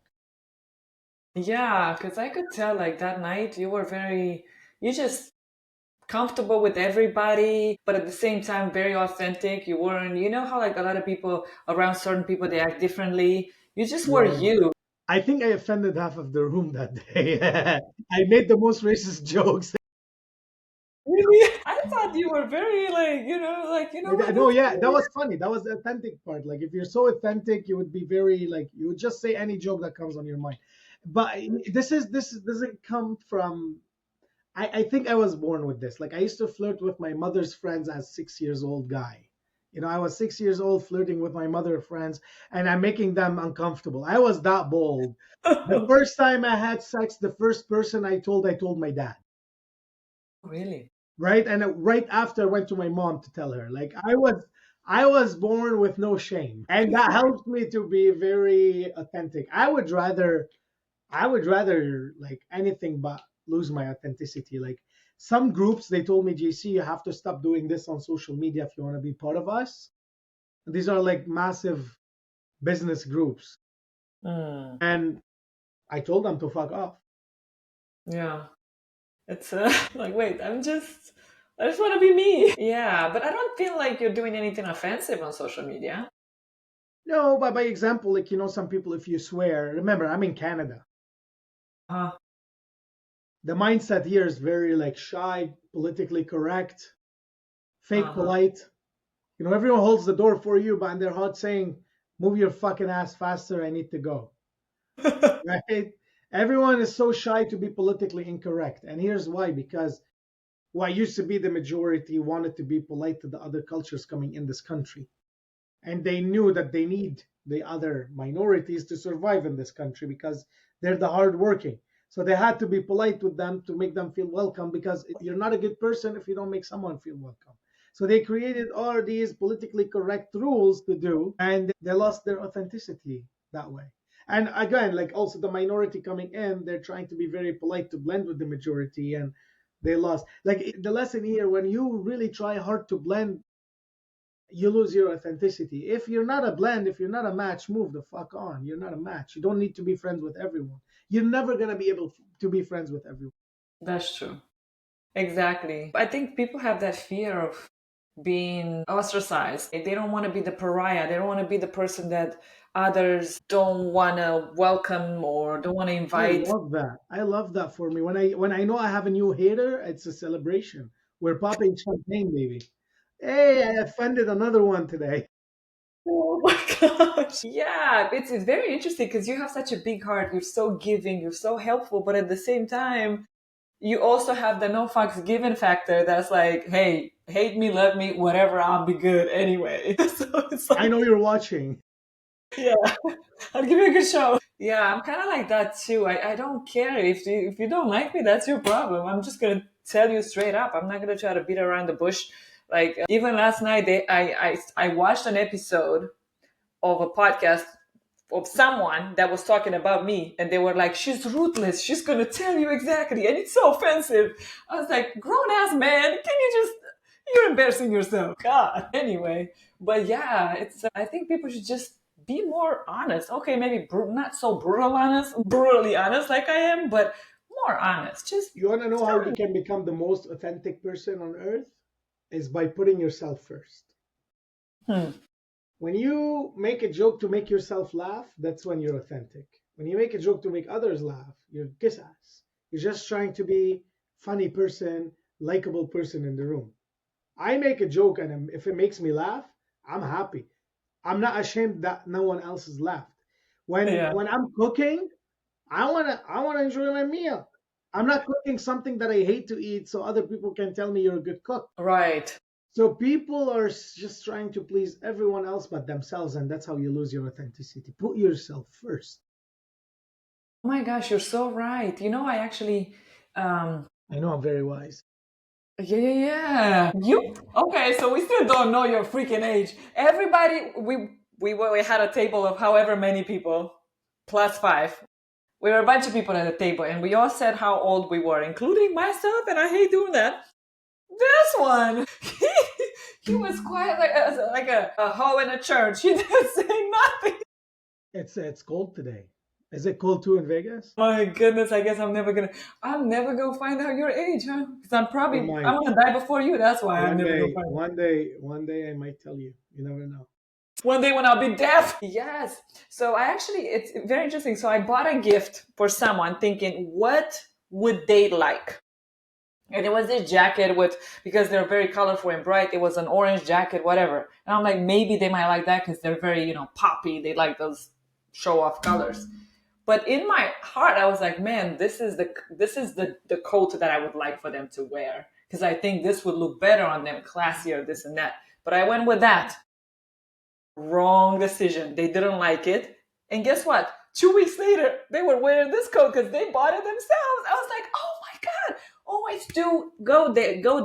Yeah, because I could tell like that night you just comfortable with everybody, but at the same time very authentic. You weren't, you know how like a lot of people around certain people they act differently. You just were Yeah. you. I think I offended half of the room that day. I made the most racist jokes. Really? I thought you were very like, like, you know what, No, this yeah, that was funny. That was the authentic part. Like, if you're so authentic, you would be very like you would just say any joke that comes on your mind. But this doesn't come from. I think I was born with this. Like, I used to flirt with my mother's friends as 6 years old guy. I was 6 years old flirting with my mother friends, and I'm making them uncomfortable. I was that bold. The first time I had sex, the first person I told my dad. really? Right, and right after I went to my mom to tell her. Like I was born with no shame, and that helped me to be very authentic. I would rather like anything but lose my authenticity. Like some groups, they told me, JC, you have to stop doing this on social media if you want to be part of us. And these are like massive business groups, Mm, and I told them to fuck off. yeah. It's like, wait, I just want to be me. Yeah, but I don't feel like you're doing anything offensive on social media. No, but by example, like some people, if you swear, remember, I'm in Canada. Uh, The mindset here is very like shy, politically correct, fake uh-huh. polite. Everyone holds the door for you, but in their heart saying, "Move your fucking ass faster. I need to go." Right? Everyone is so shy to be politically incorrect, and here's why: because what used to be the majority wanted to be polite to the other cultures coming in this country, and they knew that they need the other minorities to survive in this country because they're the hardworking. So they had to be polite with them to make them feel welcome, because you're not a good person if you don't make someone feel welcome. So they created all these politically correct rules to do, and they lost their authenticity that way. And again, like also the minority coming in, they're trying to be very polite to blend with the majority, and they lost. Like the lesson here, when you really try hard to blend, you lose your authenticity. If you're not a blend, if you're not a match, move the fuck on. You're not a match. You don't need to be friends with everyone. You're never gonna be able to be friends with everyone. That's true. Exactly. I think people have that fear of being ostracized. They don't want to be the pariah. They don't want to be the person that others don't want to welcome or don't want to I invite. love that. I love that for me. When I know I have a new hater, it's a celebration. We're popping champagne, baby. Hey, I offended another one today. Oh my gosh. Yeah, it's very interesting because you have such a big heart. You're so giving, you're so helpful, but at the same time, you also have the no fucks given factor that's like, hey, hate me, love me, whatever, I'll be good anyway. So it's I like, know you're watching. yeah, I'll give you a good show. Yeah, I'm kind of like that too. I don't care if you don't like me, that's your problem. I'm just gonna tell you straight up. I'm not gonna try to beat around the bush. Like even last night, I watched an episode of a podcast of someone that was talking about me, and they were like, she's ruthless, she's gonna tell you exactly, and it's so offensive. I was like, grown ass man, can you just, you're embarrassing yourself, god. Anyway, but yeah, it's I think people should just be more honest. Okay, maybe not so brutally honest like I am, but more honest. Just You want to know how tell you me. can become the most authentic person on earth? Is by putting yourself first. Hmm. When you make a joke to make yourself laugh, that's when you're authentic. When you make a joke to make others laugh, you're kiss ass. You're just trying to be funny person, likable person in the room. I make a joke, and if it makes me laugh, I'm happy. I'm not ashamed that no one else has laughed. When Yeah, when I'm cooking, I wanna enjoy my meal. I'm not cooking something that I hate to eat so other people can tell me you're a good cook. right. So people are just trying to please everyone else but themselves, and that's how you lose your authenticity. Put yourself first. Oh my gosh, you're so right. I actually um I know I'm very wise. yeah, yeah, yeah. You okay? So we still don't know your freaking age. Everybody, we had a table of however many people, plus five. We were a bunch of people at the table, and we all said how old we were, including myself. And I hate doing that. This one, he was quiet like a hoe in a church. He didn't say nothing. It's cold today. Is it cold too in Vegas? My goodness, I guess I'm never gonna find out your age, huh? Because You I'm might. gonna die before you. That's why I'm One never gonna day, find out. one day, one day I might tell you. You never know. One day when I'll be deaf. Yes. So it's very interesting. So I bought a gift for someone thinking, what would they like? And it was this jacket because they're very colorful and bright, it was an orange jacket, whatever. And I'm like, maybe they might like that because they're very, poppy. They like those show off colors. But in my heart, I was like, man, this is the coat that I would like for them to wear. Because I think this would look better on them, classier, this and that. But I went with that. Wrong decision. They didn't like it. And guess what? 2 weeks later, they were wearing this coat because they bought it themselves. I was like, oh my God. Always do go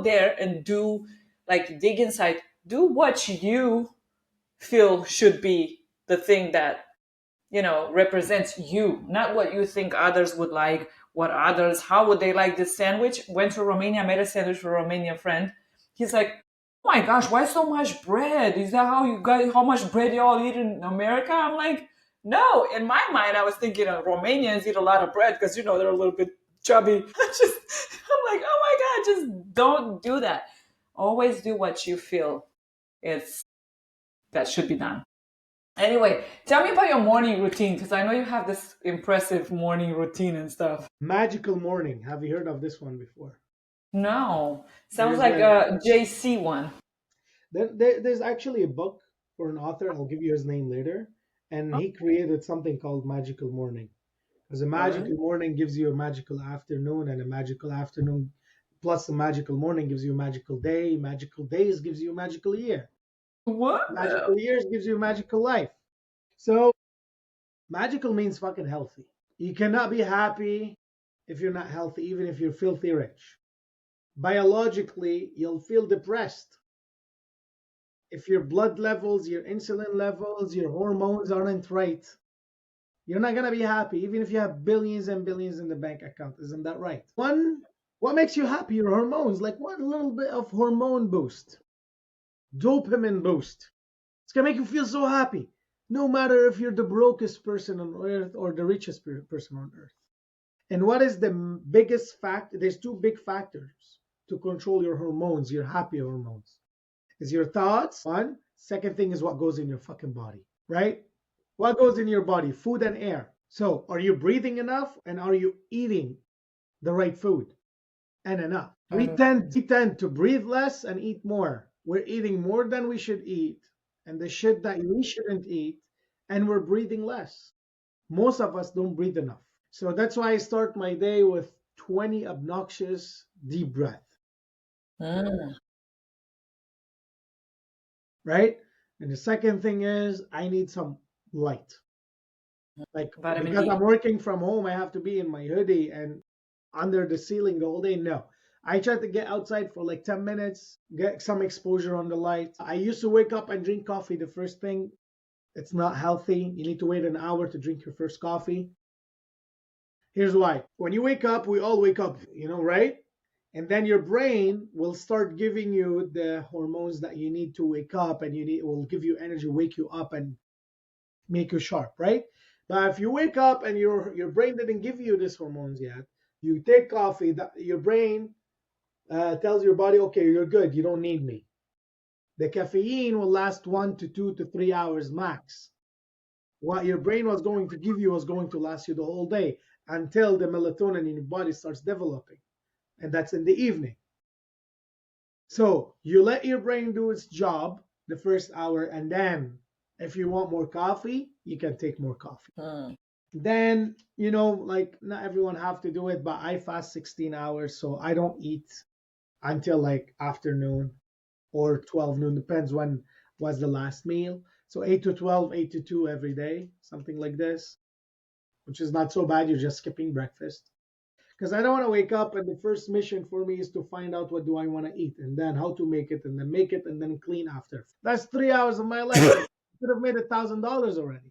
there and do like dig inside. Do what you feel should be the thing that represents you, not what you think others would like, how would they like this sandwich. Went to Romania, made a sandwich for a Romanian friend. He's like, oh my gosh, why so much bread? Is that how much bread y'all eat in America? I'm like, no. In my mind, I was thinking Romanians eat a lot of bread because, they're a little bit chubby. I'm like, oh my God, just don't do that. Always do what you feel it's that should be done. Anyway, tell me about your morning routine because I know you have this impressive morning routine and stuff. Magical Morning. Have you heard of this one before? No, sounds There's like a a JC one. there's actually a book for an author. I'll give you his name later, and he created something called Magical Morning. Because a All right. magical morning gives you a magical afternoon, and a magical afternoon plus a magical morning gives you a magical day. Magical days gives you a magical year. What? Magical years gives you a magical life. So magical means fucking healthy. You cannot be happy. if you're not healthy, even if you're filthy rich. Biologically, you'll feel depressed. If your blood levels, your insulin levels, your hormones aren't right, you're not gonna be happy, even if you have billions and billions in the bank account. Isn't that right? What makes you happy? Your hormones, like one little bit of hormone boost, dopamine boost. It's gonna make you feel so happy, no matter if you're the brokest person on earth or the richest person on earth. And what is the biggest factor? There's two big factors to control your hormones, your happy hormones. Is your thoughts, one. Second thing is what goes in your fucking body, right? What goes in your body? Food and air. So, are you breathing enough and are you eating the right food and enough? We tend to breathe less and eat more. We're eating more than we should eat and the shit that we shouldn't eat, and we're breathing less. Most of us don't breathe enough. So that's why I start my day with 20 obnoxious deep breath, Mm. right? And the second thing is I need some light. Like Vitamin because D. I'm working from home, I have to be in my hoodie and under the ceiling the whole day. No. I try to get outside for like 10 minutes, get some exposure on the light. I used to wake up and drink coffee the first thing. It's not healthy. You need to wait an hour to drink your first coffee. Here's why. When you wake up, we all wake up, right? And then your brain will start giving you the hormones that you need to wake up, and will give you energy, wake you up and make you sharp, right? But if you wake up and your brain didn't give you these hormones yet, you take coffee, that your brain tells your body, okay, you're good, you don't need me. The caffeine will last 1 to 2 to 3 hours max. What your brain was going to give you was going to last you the whole day until the melatonin in your body starts developing, and that's in the evening. So you let your brain do its job the first hour, and then if you want more coffee, you can take more coffee. Mm. Then, like not everyone have to do it, but I fast 16 hours, so I don't eat until like afternoon or 12 noon, depends when was the last meal. So 8 to 12, 8 to 2 every day, something like this, which is not so bad. You're just skipping breakfast. Because I don't want to wake up and the first mission for me is to find out what do I want to eat and then how to make it and then make it and then clean after. That's 3 hours of my life. I could have made $1,000 already.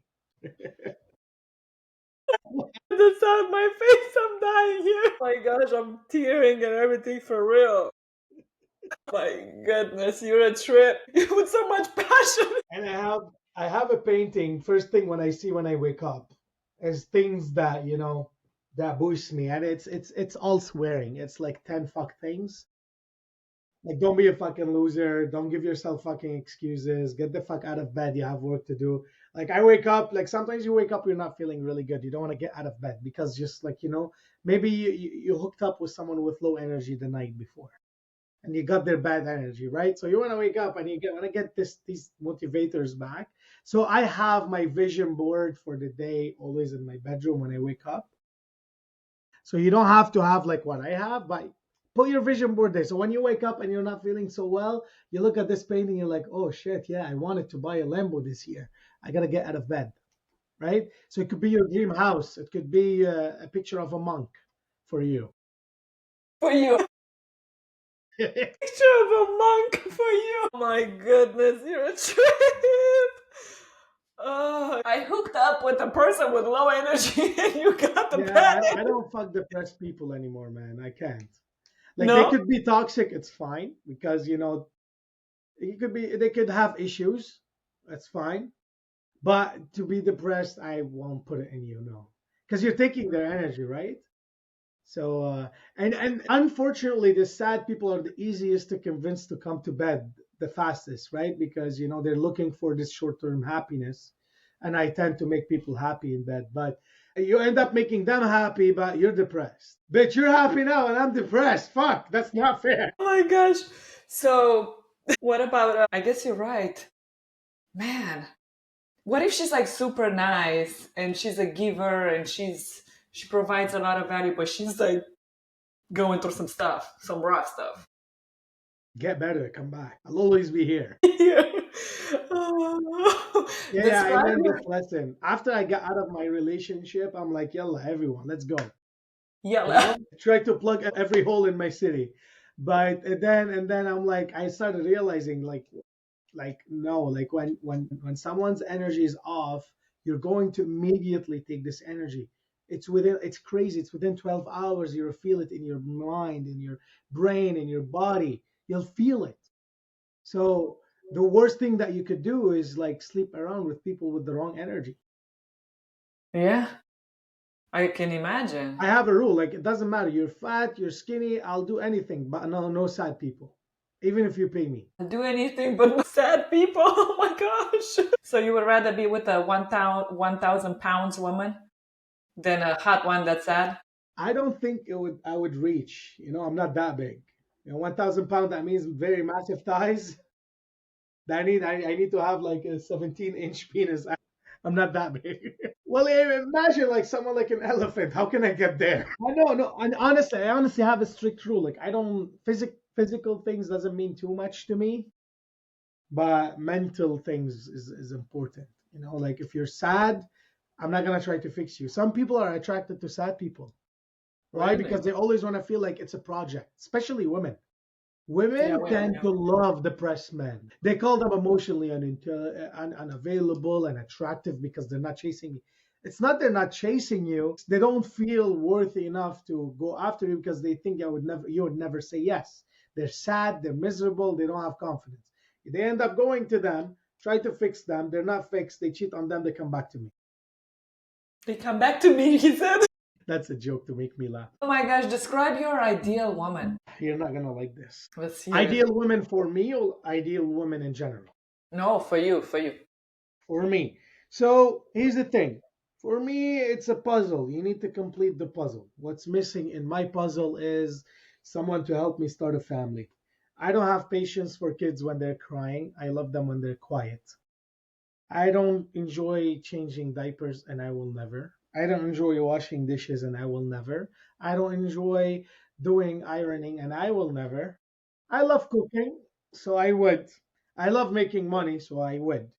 That's on my face. I'm dying here. Oh my gosh, I'm tearing and everything for real. My goodness, you're a trip. You with so much passion. And I have a painting. First thing when I see when I wake up is things that that boost me, and it's all swearing. It's like 10 fuck things. Like, don't be a fucking loser. Don't give yourself fucking excuses. Get the fuck out of bed. You have work to do. Like, I wake up, like, sometimes you wake up, you're not feeling really good. You don't want to get out of bed because just like, maybe you hooked up with someone with low energy the night before and you got their bad energy, right? So you want to wake up and want to get these motivators back. So I have my vision board for the day always in my bedroom when I wake up. So you don't have to have like what I have, but put your vision board there. So when you wake up and you're not feeling so well, you look at this painting, you're like, oh shit, yeah, I wanted to buy a Lambo this year. I gotta get out of bed, right? So it could be your dream house. It could be a picture of a monk for you. For you. Picture of a monk for you. Oh my goodness, you're a trip. Oh, I hooked up with a person with low energy and you got the Yeah, bad I energy. don't fuck depressed people anymore, man. I can't. Like they No? could be toxic, it's fine because they could have issues. That's fine. But to be depressed, I won't put it in you, no, because you're taking their energy, right? So and unfortunately, the sad people are the easiest to convince to come to bed the fastest, right? Because they're looking for this short-term happiness, and I tend to make people happy in bed, but you end up making them happy, but you're depressed. Bitch, you're happy now, and I'm depressed. Fuck, that's not fair. Oh my gosh. So, what about, I guess you're right. Man, what if she's like super nice and she's a giver and she provides a lot of value, but she's like going through some stuff, some rough stuff. Get better, come back. I'll always be here. Yeah. Oh, Yeah, yeah, I describe learned your this lesson. After I got out of my relationship, I'm like, yalla, everyone, let's go. You Yeah. know, try to plug every hole in my city. But and then I'm like, I started realizing like no, like when someone's energy is off, you're going to immediately take this energy. It's crazy. It's within 12 hours you'll feel it in your mind, in your brain, in your body. You'll feel it. So the worst thing that you could do is like sleep around with people with the wrong energy. Yeah, I can I imagine. have a rule, like it doesn't matter. You're fat, you're skinny, I'll do anything, but no sad people. Even if you pay me. Do anything but not sad people. Oh my gosh. So you would rather be with a 1,000 pounds woman than a hot one that's sad? I don't think it would I would reach. I'm not that big. 1,000 pounds, that means very massive thighs. I need to have like a 17-inch penis. I'm not that big. Well, imagine like someone like an elephant. How can I get there? I know, no. And honestly, I honestly have a strict rule. Like I don't physical things doesn't mean too much to me, but mental things is important. Like if you're sad, I'm not gonna try to fix you. Some people are attracted to sad people. Why? Really? Because they always want to feel like it's a project, especially women. Yeah, Women women, tend yeah. to love depressed men. They call them emotionally unavailable and attractive because they're not chasing you. It's not they're not chasing you. They don't feel worthy enough to go after you because they think you would never say yes. They're sad, they're miserable, they don't have confidence. They end up going to them, try to fix them. They're not fixed. They cheat on them. They come back to me. They come back to me, he said. That's a joke to make me laugh. Oh my gosh, describe your ideal woman. You're not gonna like this. Let's hear it. Ideal women for me or ideal women in general? No, for you, for you. For me. So here's the thing. For me, it's a puzzle. You need to complete the puzzle. What's missing in my puzzle is someone to help me start a family. I don't have patience for kids when they're crying. I love them when they're quiet. I don't enjoy changing diapers, and I will never. I don't enjoy washing dishes, and I will never. I don't enjoy doing ironing, and I will never. I love cooking, so I would. I love making money, so I would.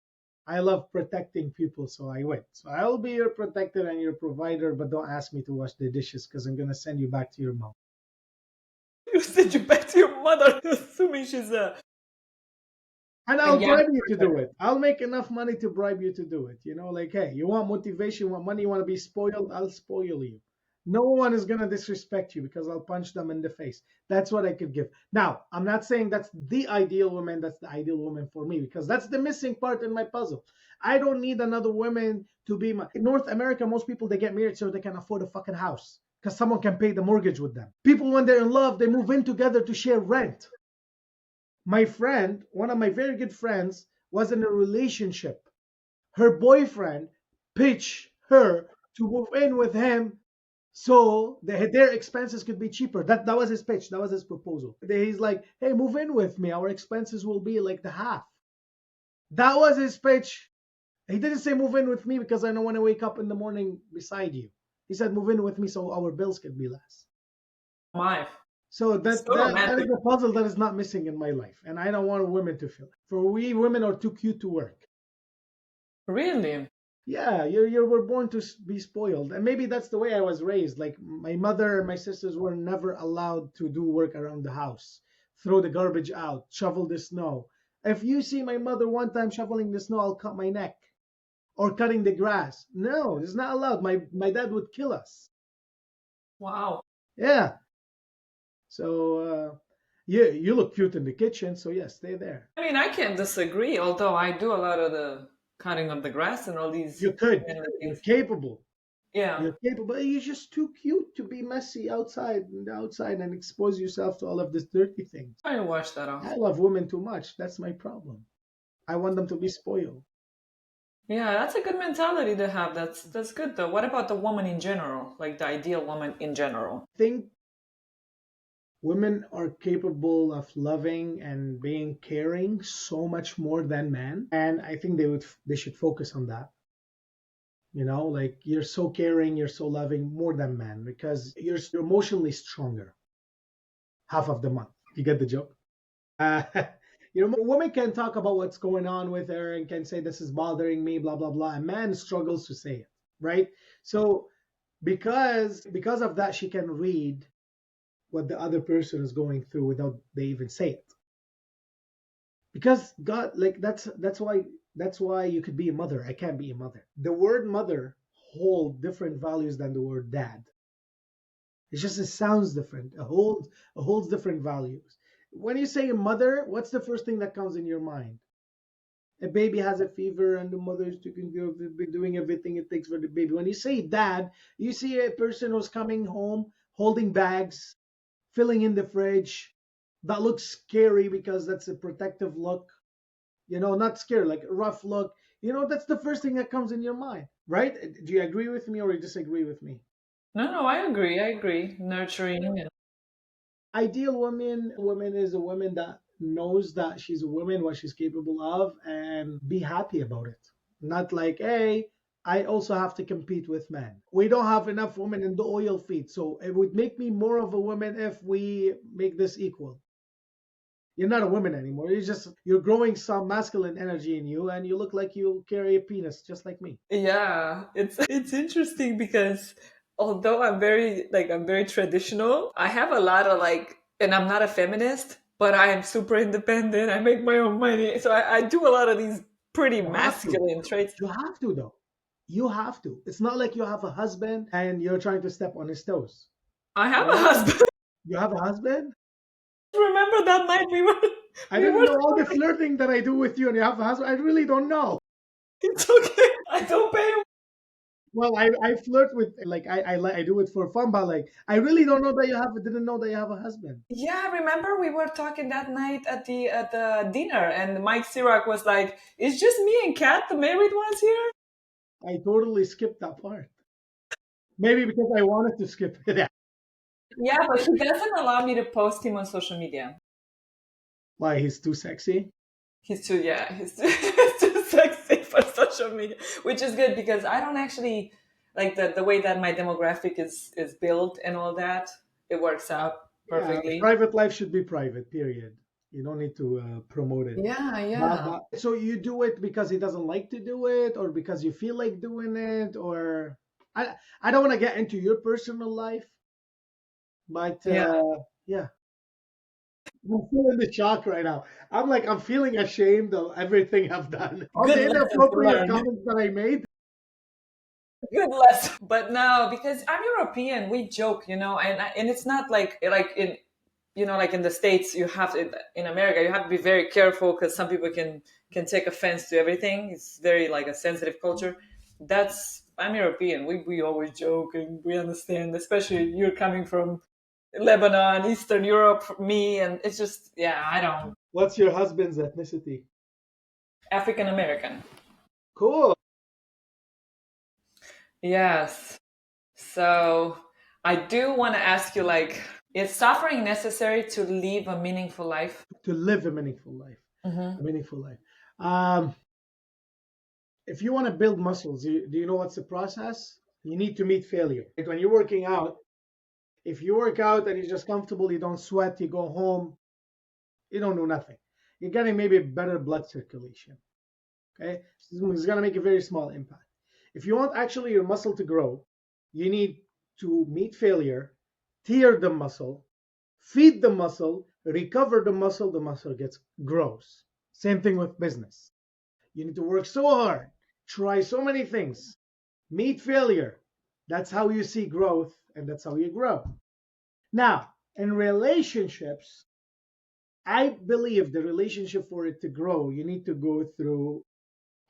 I love protecting people, so I would. So I'll be your protector and your provider, but don't ask me to wash the dishes because I'm gonna send you back to your mom. You send you back to your mother, assuming she's And a I'll young bribe you to person. do it. I'll make enough money to bribe you to do it. Like, hey, you want motivation, you want money, you want to be spoiled, I'll spoil you. No one is going to disrespect you because I'll punch them in the face. That's what I could give. Now, I'm not saying that's the ideal woman, that's the ideal woman for me because that's the missing part in my puzzle. I don't need another woman to be my. In North America, most people they get married so they can afford a fucking house because someone can pay the mortgage with them. People, when they're in love, they move in together to share rent. My friend, one of my very good friends, was in a relationship. Her boyfriend pitched her to move in with him so their expenses could be cheaper. That was his pitch. That was his proposal. He's like, "Hey, move in with me. Our expenses will be like the half." That was his pitch. He didn't say move in with me because I don't want to wake up in the morning beside you. He said move in with me so our bills could be less. My, So so that is romantic. a puzzle that is not missing in my life, and I don't want women to feel it. For we women are too cute to work. Really? Yeah, you were born to be spoiled, and maybe that's the way I was raised. Like my mother and my sisters were never allowed to do work around the house, throw the garbage out, shovel the snow. If you see my mother one time shoveling the snow, I'll cut my neck. Or cutting the grass. No, it's not allowed. My dad would kill us. Wow. Yeah. So you look cute in the kitchen, so yeah, stay there. I mean, I can't disagree, although I do a lot of the cutting of the grass and all these You could. manly You're things. capable. Yeah, You're capable. You're just too cute to be messy outside and expose yourself to all of these dirty things. I wash that I off. love women too much. That's my problem. I want them to be spoiled. Yeah, that's a good mentality to have. That's good though. What about the woman in general? Like the ideal woman in general? I think women are capable of loving and being caring so much more than men, and I think they should focus on that. Like you're so caring, you're so loving more than men because you're emotionally stronger half of the month. You get the joke? Women can talk about what's going on with her and can say this is bothering me, blah blah blah. A man struggles to say it, right? So Because of that, she can read what the other person is going through without they even say it. Because God, like that's why you could be a mother. I can't be a mother. The word mother hold different values than the word dad. It's just it sounds different. It holds different values. When you say a mother, what's the first thing that comes in your mind? A baby has a fever and the mother is taking care of the baby, doing everything it takes for the baby. When you say dad, you see a person who's coming home holding bags, filling in the fridge. That looks scary because that's a protective look. Not scary, like a rough look. That's the first thing that comes in your mind, right? Do you agree with me or you disagree with me? No, no, I agree. I agree. Nurturing. And Ideal woman is a woman that knows that she's a woman, what she's capable of, and be happy about it. Not like, hey, I also have to compete with men. We don't have enough women in the oil field, so it would make me more of a woman if we make this equal. You're not a woman anymore. You're growing some masculine energy in you, and you look like you carry a penis, just like me. yeah, it's interesting because although I'm very traditional, I have a lot of like, and I'm not a feminist, but I am super independent. I make my own money, so I do a lot of these pretty You have to. masculine traits. You have to, though. You have to. It's not like you have a husband and you're trying to step on his toes. I have a Right? husband. You have a husband? Remember that night I we didn't were know all the talking. flirting that I do with you and you have a husband. I really don't know. It's okay. I don't pay. Well, I flirt with like I do it for fun, but like I really don't know that you have didn't know that you have a husband. Yeah, remember we were talking that night at the dinner, and Mike Sirac was like, "It's just me and Kat, the married ones here." I totally skipped that part. Maybe because I wanted to skip it. Yeah, but he doesn't allow me to post him on social media. Why, he's too sexy? He's too, he's too sexy for social media, which is good because I don't actually like the way that my demographic is built and all that. It works out Yeah, perfectly. private life should be private, period. You don't need to promote it. Yeah, But, yeah. but so you do it because he doesn't like to do it, or because you feel like doing it, or I don't want to get into your personal life, but Yeah. yeah, I'm feeling the shock right now. I'm feeling ashamed of everything I've done, all Good the lesson to inappropriate learn. comments that I made. Good lesson. But no, because I'm European, we joke, and it's not like in like in the States, you have to, in America, you have to be very careful because some people can take offense to everything. It's very like a sensitive culture. That's I'm European. We always joke and we understand, especially you're coming from Lebanon, Eastern Europe, me, and it's just I don't What's your husband's ethnicity? African American. Cool. Yes. So I do want to ask you, like, is suffering necessary to live a meaningful life? To live a meaningful life. A Hmm. meaningful life. Um, if you want to build muscles, do you know what's the process? You need to meet failure. Like when you're working out, if you work out and you're just comfortable, you don't sweat, you go home, you don't do nothing. You're getting maybe better blood circulation. Okay, it's gonna make a very small impact. If you want actually your muscle to grow, you need to meet failure, tear the muscle, feed the muscle, recover the muscle gets grows. Same thing with business. You need to work so hard, try so many things, meet failure. That's how you see growth, and that's how you grow. Now, in relationships, I believe the relationship for it to grow, you need to go through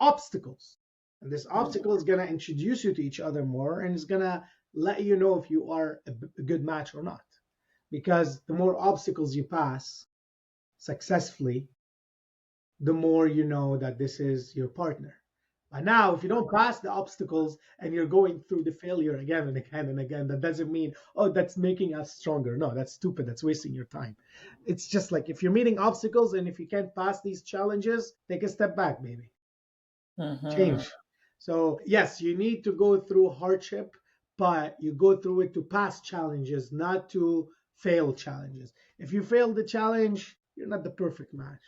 obstacles. And this obstacle is going to introduce you to each other more and it's going to let you know if you are a good match or not. Because the more obstacles you pass successfully, the more you know that this is your partner. But now, if you don't pass the obstacles and you're going through the failure again and again and again, that doesn't mean, oh, that's making us stronger. No, that's stupid. That's wasting your time. It's just like if you're meeting obstacles and if you can't pass these challenges, take a step back, baby. Hmm. Change. So, yes, you need to go through hardship, but you go through it to pass challenges, not to fail challenges. If you fail the challenge, you're not the perfect match.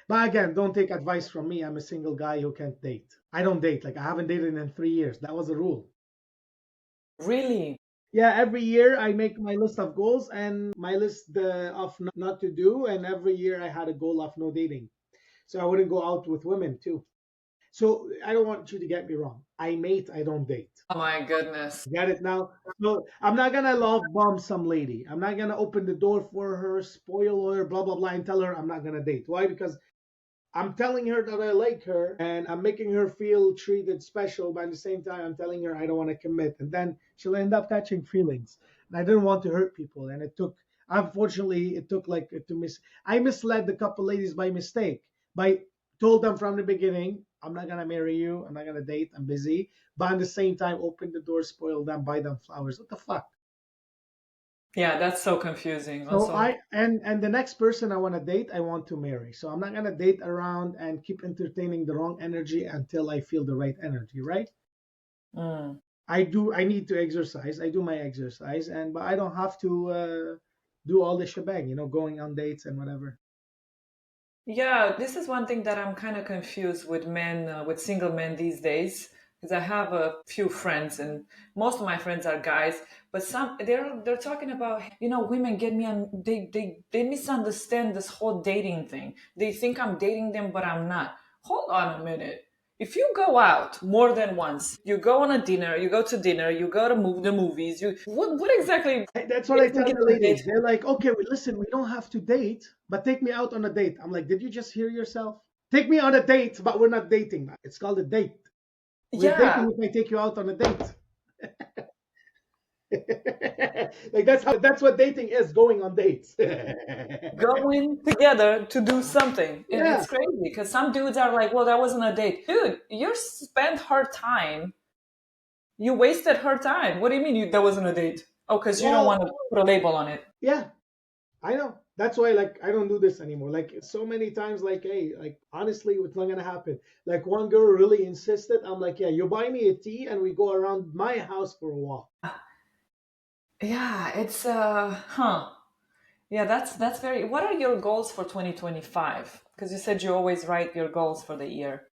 But again, don't take advice from me. I'm a single guy who can't date. I don't date. Like, I haven't dated in 3 years. That was a rule. Really? Yeah, every year I make my list of goals and my list of not to do, and every year I had a goal of no dating. So I wouldn't go out with women too. So I don't want you to get me wrong. I mate, I don't date. Oh my goodness. Get it now? So I'm not gonna love bomb some lady. I'm not gonna open the door for her, spoil her, blah blah blah, and tell her I'm not gonna date. Why? Because I'm telling her that I like her and I'm making her feel treated special, but at the same time, I'm telling her I don't want to commit. And then she'll end up catching feelings. And I didn't want to hurt people. And unfortunately, it took like I misled a couple ladies by mistake. By told them from the beginning, I'm not going to marry you. I'm not going to date. I'm busy. But at the same time, open the door, spoil them, buy them flowers. What the fuck? Yeah, that's so confusing. So Also, and the next person I want to date, I want to marry. So I'm not gonna date around and keep entertaining the wrong energy until I feel the right energy, right? mm. I need to exercise. I do my exercise, but I don't have to do all the shebang, going on dates and whatever. Yeah, this is one thing that I'm kind of confused with men, with single men these days, because I have a few friends, and most of my friends are guys. But some they're talking about, women get me on. They misunderstand this whole dating thing. They think I'm dating them, but I'm not. Hold on a minute. If you go out more than once, you go on a dinner, you go to dinner, you go to the movies. What exactly That's what I makes them tell get the on a ladies. date? They're like, okay, listen, we don't have to date, but take me out on a date. I'm like, did you just hear yourself? Take me on a date, but we're not dating. It's called a date. We're Yeah, dating if I take you out on a date. Like that's what dating is, going on dates. going together to do something. And Yeah. it's crazy because some dudes are like, well, that wasn't a date. Dude, you spent her time. You wasted her time. What do you mean that wasn't a date? Oh, because you don't Well, want to put a label on it. yeah, I know. That's why like I don't do this anymore. Like so many times, like, hey, like honestly, it's not gonna happen. Like one girl really insisted. I'm like, yeah, you buy me a tea and we go around my house for a walk. Yeah, it's huh. Yeah, that's very what are your goals for 2025? Because you said you always write your goals for the year.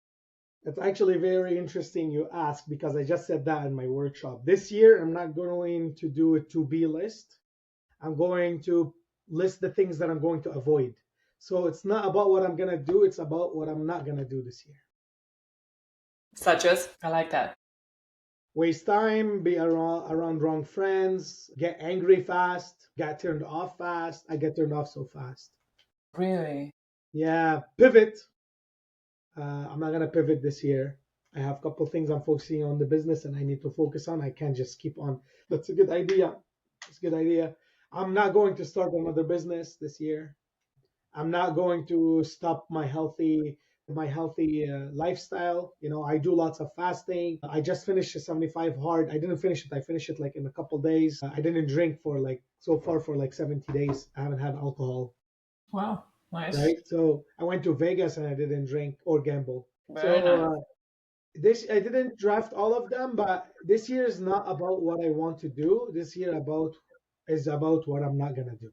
It's actually very interesting you ask because I just said that in my workshop. This year, I'm not going to do a to be list. I'm going to list the things that I'm going to avoid. So it's not about what I'm going to do, it's about what I'm not going to do this year. Such as I like that. Waste time, be around wrong friends, get angry fast, get turned off fast. I get turned off so fast. Really? Yeah, pivot. I'm not going to pivot this year. I have a couple things I'm focusing on the business and I need to focus on. I can't just keep on. That's a good idea. It's a good idea. I'm not going to start another business this year. I'm not going to stop my healthy lifestyle. I do lots of fasting. I just finished a 75 hard. I didn't finish it. I finished it like in a couple days. I didn't drink for like so far for like 70 days. I haven't had alcohol, Wow. Nice. right? So I went to Vegas and I didn't drink or gamble. Very So nice. this I didn't draft all of them, but this year is not about what I want to do. This year is about what I'm not gonna do.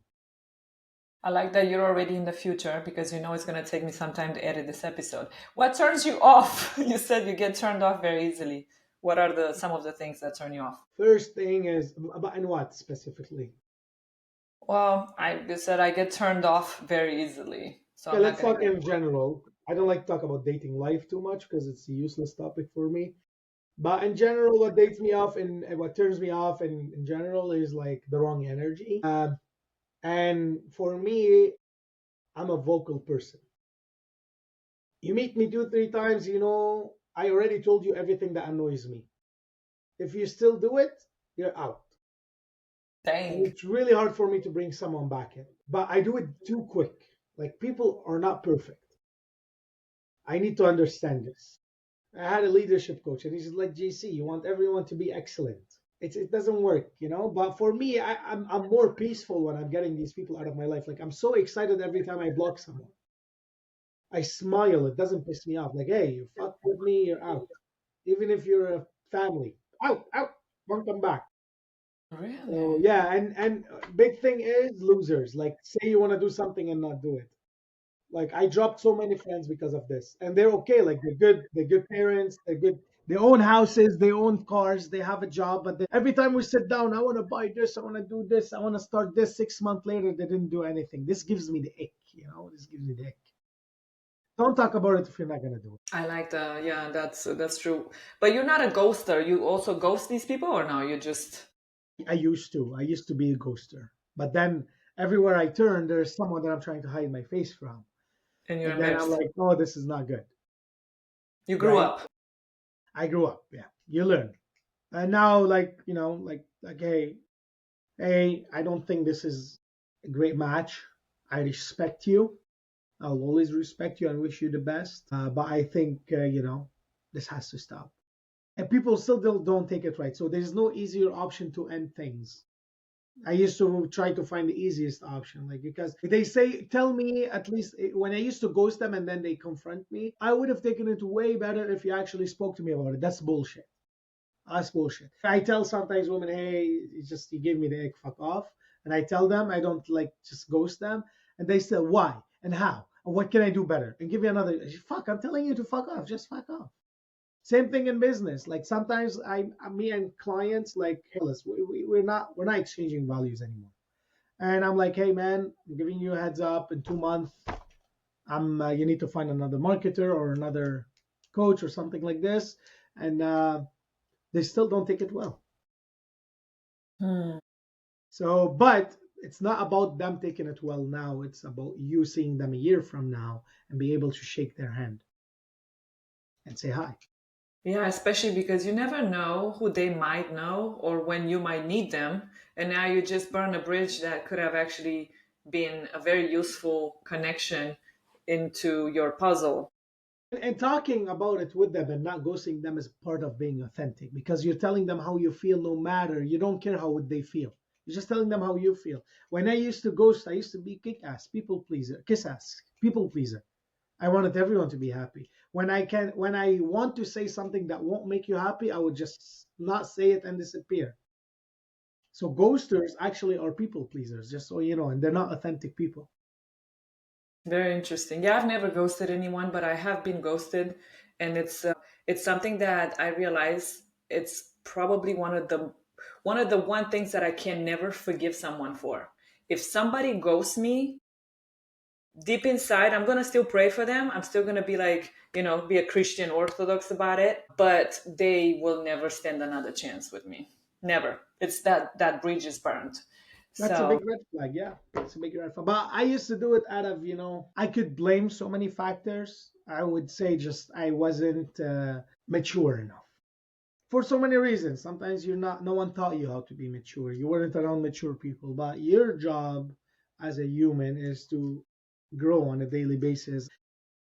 I like that you're already in the future because you know it's going to take me some time to edit this episode. What turns you off? You said you get turned off very easily. What are the some of the things that turn you off? First thing is about in what specifically? Well, I you said I get turned off very easily, so Okay, I'm not let's going to talk get. in general. I don't like to talk about dating life too much because it's a useless topic for me. But in general, what dates me off and what turns me off in general is like the wrong energy. And for me, I'm a vocal person. You meet me 2, 3 times, I already told you everything that annoys me. If you still do it, you're out. And Dang. it's really hard for me to bring someone back in. But I do it too quick. Like people are not perfect. I need to understand this. I had a leadership coach and he's like, JC, you want everyone to be excellent. It doesn't work. But for me, I'm more peaceful when I'm getting these people out of my life. Like I'm so excited every time I block someone. I smile. It doesn't piss me off. Like, hey, you fuck with me, you're out. Even if you're a family, out, out, won't come back. So Really? yeah, and big thing is losers. Like, say you want to do something and not do it. Like I dropped so many friends because of this, and they're okay. Like they're good. They're good parents. They're good. They own houses, they own cars, they have a job, but every time we sit down, I want to buy this, I want to do this, I want to start this. 6 months later, they didn't do anything. This gives me the ick, you know. This gives me the ick. Don't talk about it if you're not gonna do I like that. Yeah, that's true. But you're not a ghoster. You also ghost these people, or no? You just it. I used to be a ghoster, but then everywhere I turn, there's someone that I'm trying to hide my face from, and you're and then I'm embarrassed. like, oh, this is not good, You grew right? up. I grew up, yeah. You learn, and now, like, hey, I don't think this is a great match. I respect you. I'll always respect you and wish you the best. But I think, this has to stop. And people still don't take it right. So there's no easier option to end things. I used to try to find the easiest option, like, because they say, tell me at least when I used to ghost them and then they confront me, I would have taken it way better if you actually spoke to me about it. That's bullshit. That's bullshit. I tell sometimes women, hey, it's just you gave me the egg, fuck off. And I tell them I don't like just ghost them, and they say why and how and what can I do better and give you another. Fuck, I'm telling you to fuck off. Just fuck off. Same thing in business. Like sometimes me and clients like, hey, we're not exchanging values anymore. And I'm like, hey man, I'm giving you a heads up. In 2 months, you need to find another marketer or another coach or something like this. And they still don't take it well. Hmm. So, but it's not about them taking it well now. It's about you seeing them a year from now and be able to shake their hand and say hi. Yeah, especially because you never know who they might know or when you might need them. And now you just burn a bridge that could have actually been a very useful connection into your puzzle. And talking about it with them and not ghosting them is part of being authentic because you're telling them how you feel no matter. You don't care how would they feel. You're just telling them how you feel. When I used to ghost, I used to be kick ass, people pleaser, kiss ass, people pleaser. I wanted everyone to be happy. When I want to say something that won't make you happy, I would just not say it and disappear. So ghosters actually are people pleasers, just so you know, and they're not authentic people. Very interesting. Yeah, I've never ghosted anyone, but I have been ghosted, and it's something that I realize it's probably one things that I can never forgive someone for. If somebody ghosts me, deep inside, I'm gonna still pray for them. I'm still gonna be like, be a Christian Orthodox about it, but they will never stand another chance with me. Never. It's that bridge is burned. That's a So big red flag, yeah. That's a big red flag. But I used to do it out of, I could blame so many factors. I would say just I wasn't mature enough for so many reasons. Sometimes you're not, no one taught you how to be mature. You weren't around mature people. But your job as a human is to grow on a daily basis,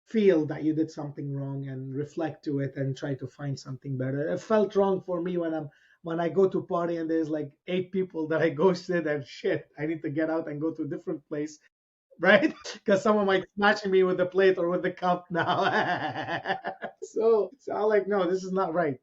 feel that you did something wrong and reflect to it and try to find something better. It felt wrong for me when I go to party and there's like 8 people that I ghosted and shit, I need to get out and go to a different place, right? Because someone might snatch me with the plate or with the cup now. So I'm like, no, this is not right.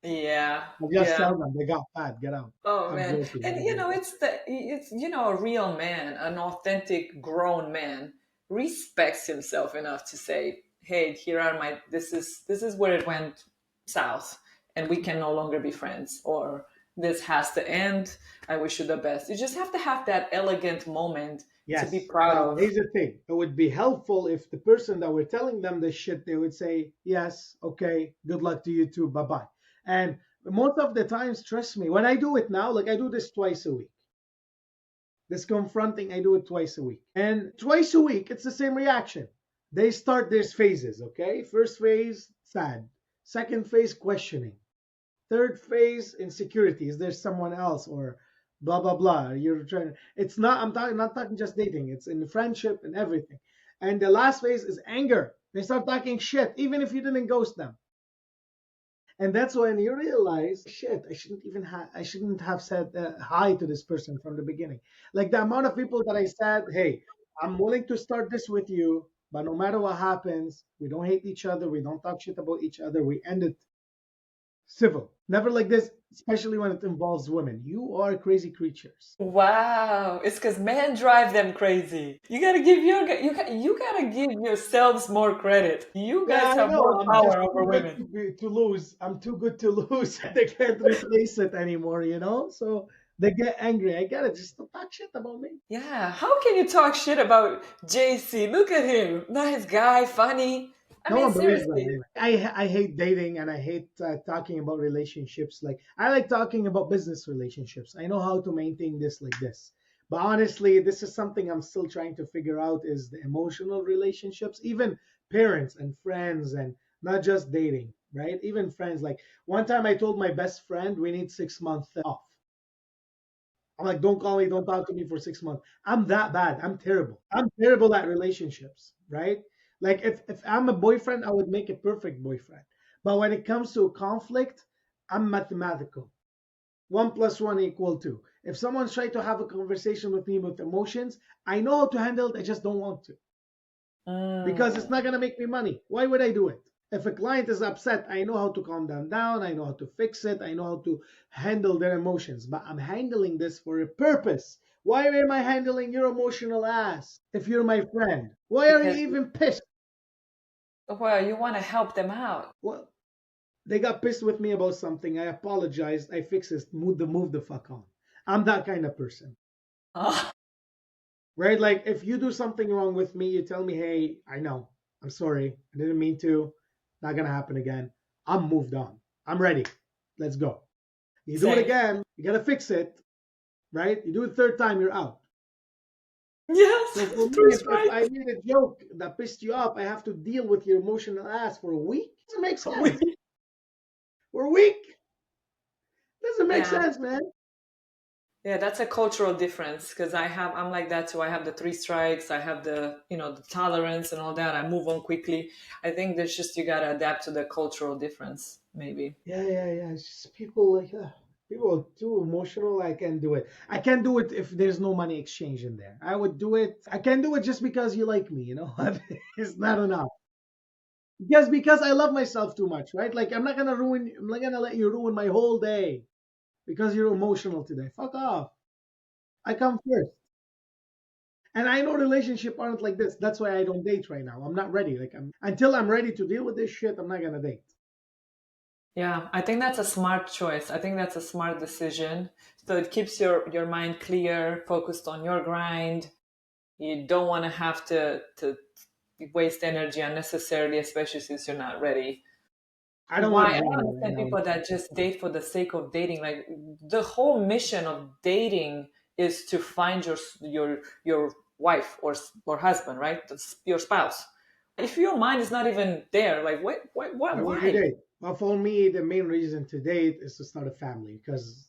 yeah, I just yeah. tell them they got fat, get out. Oh I'm man. joking. And it's a real man, an authentic grown man respects himself enough to say, "Hey, here are my this is where it went south and we can no longer be friends or this has to end. I wish you the best." You just have to have that elegant moment to be Yes. proud Now, of. here's the thing. It would be helpful if the person that we're telling them this shit, they would say, yes, okay, good luck to you too, bye bye. And most of the times, trust me, when I do it now, like I do this twice a week. This confronting, I do it twice a week. And twice a week, it's the same reaction. They start, there's phases, okay? First phase, sad. Second phase, questioning. Third phase, insecurity. Is there someone else or blah blah blah? You're trying. It's not. I'm talking. Not talking just dating. It's in friendship and everything. And the last phase is anger. They start talking shit, even if you didn't ghost them. And that's when you realize, shit, I shouldn't have said hi to this person from the beginning. Like the amount of people that I said, hey, I'm willing to start this with you, but no matter what happens, we don't hate each other, we don't talk shit about each other, we end it Civil. Never like this, especially when it involves women. You are crazy creatures. Wow, it's because men drive them crazy. You gotta give yourselves more credit. You Yeah, guys I have know. more I'm just power too over good women. to lose. I'm too good to lose. They can't replace it anymore, So they get angry. I get it. Just don't talk shit about me. Yeah, how can you talk shit about JC? Look at him, nice guy, funny. I No mean, one believes that seriously. anyway. I hate dating and I hate talking about relationships. Like I like talking about business relationships. I know how to maintain this like this. But honestly, this is something I'm still trying to figure out is the emotional relationships, even parents and friends and not just dating, right? Even friends. Like one time I told my best friend we need 6 months off. I'm like, don't call me, don't talk to me for 6 months. I'm that bad. I'm terrible. I'm terrible at relationships, right? Like if I'm a boyfriend, I would make a perfect boyfriend. But when it comes to conflict, I'm mathematical. One plus one equal two. If someone's trying to have a conversation with me with emotions, I know how to handle it. I just don't want to because it's Mm, not gonna make me money. Why would I do it? If a client is upset, I know how to calm them down. I know how to fix it. I know how to handle their emotions. But I'm handling this for a purpose. Why am I handling your emotional ass if you're my friend? Why are because you even pissed? well, you want to help them out. Well, they got pissed with me about something. I apologized. I fixed it. Move the fuck on. I'm that kind of person. Oh, Right? Like if you do something wrong with me, you tell me, hey, I know. I'm sorry. I didn't mean to. Not gonna happen again. I'm moved on. I'm ready. Let's go. You do it same. again, you gotta fix it, right? You do it third time, you're out. Yes, So for me, three if I strikes. made a joke that pissed you off, I have to deal with your emotional ass for a week. Doesn't make sense. For a week? Doesn't make Yeah. sense, man. Yeah, that's a cultural difference because I'm like that too. I have the three strikes, I have the tolerance and all that. I move on quickly. I think there's just you gotta adapt to the cultural difference, maybe. Yeah. It's just people like people are too emotional. I can't do it. I can't do it if there's no money exchange in there. I would do it. I can't do it just because you like me. It's not enough. Because I love myself too much, right? Like I'm not gonna let you ruin my whole day because you're emotional today. Fuck off. I come first. And I know relationship aren't like this. That's why I don't date right now. I'm not ready. Like I'm until I'm ready to deal with this shit, I'm not gonna date. Yeah, I think that's a smart choice. I think that's a smart decision. So it keeps your mind clear, focused on your grind. You don't want to have to waste energy unnecessarily, especially since you're not ready. I don't want Why? I drama don't right understand now. people that just date for the sake of dating. Like the whole mission of dating is to find your wife or husband, right? Your spouse. If your mind is not even there, like Why would you why? date? Well, for me, the main reason to date is to start a family because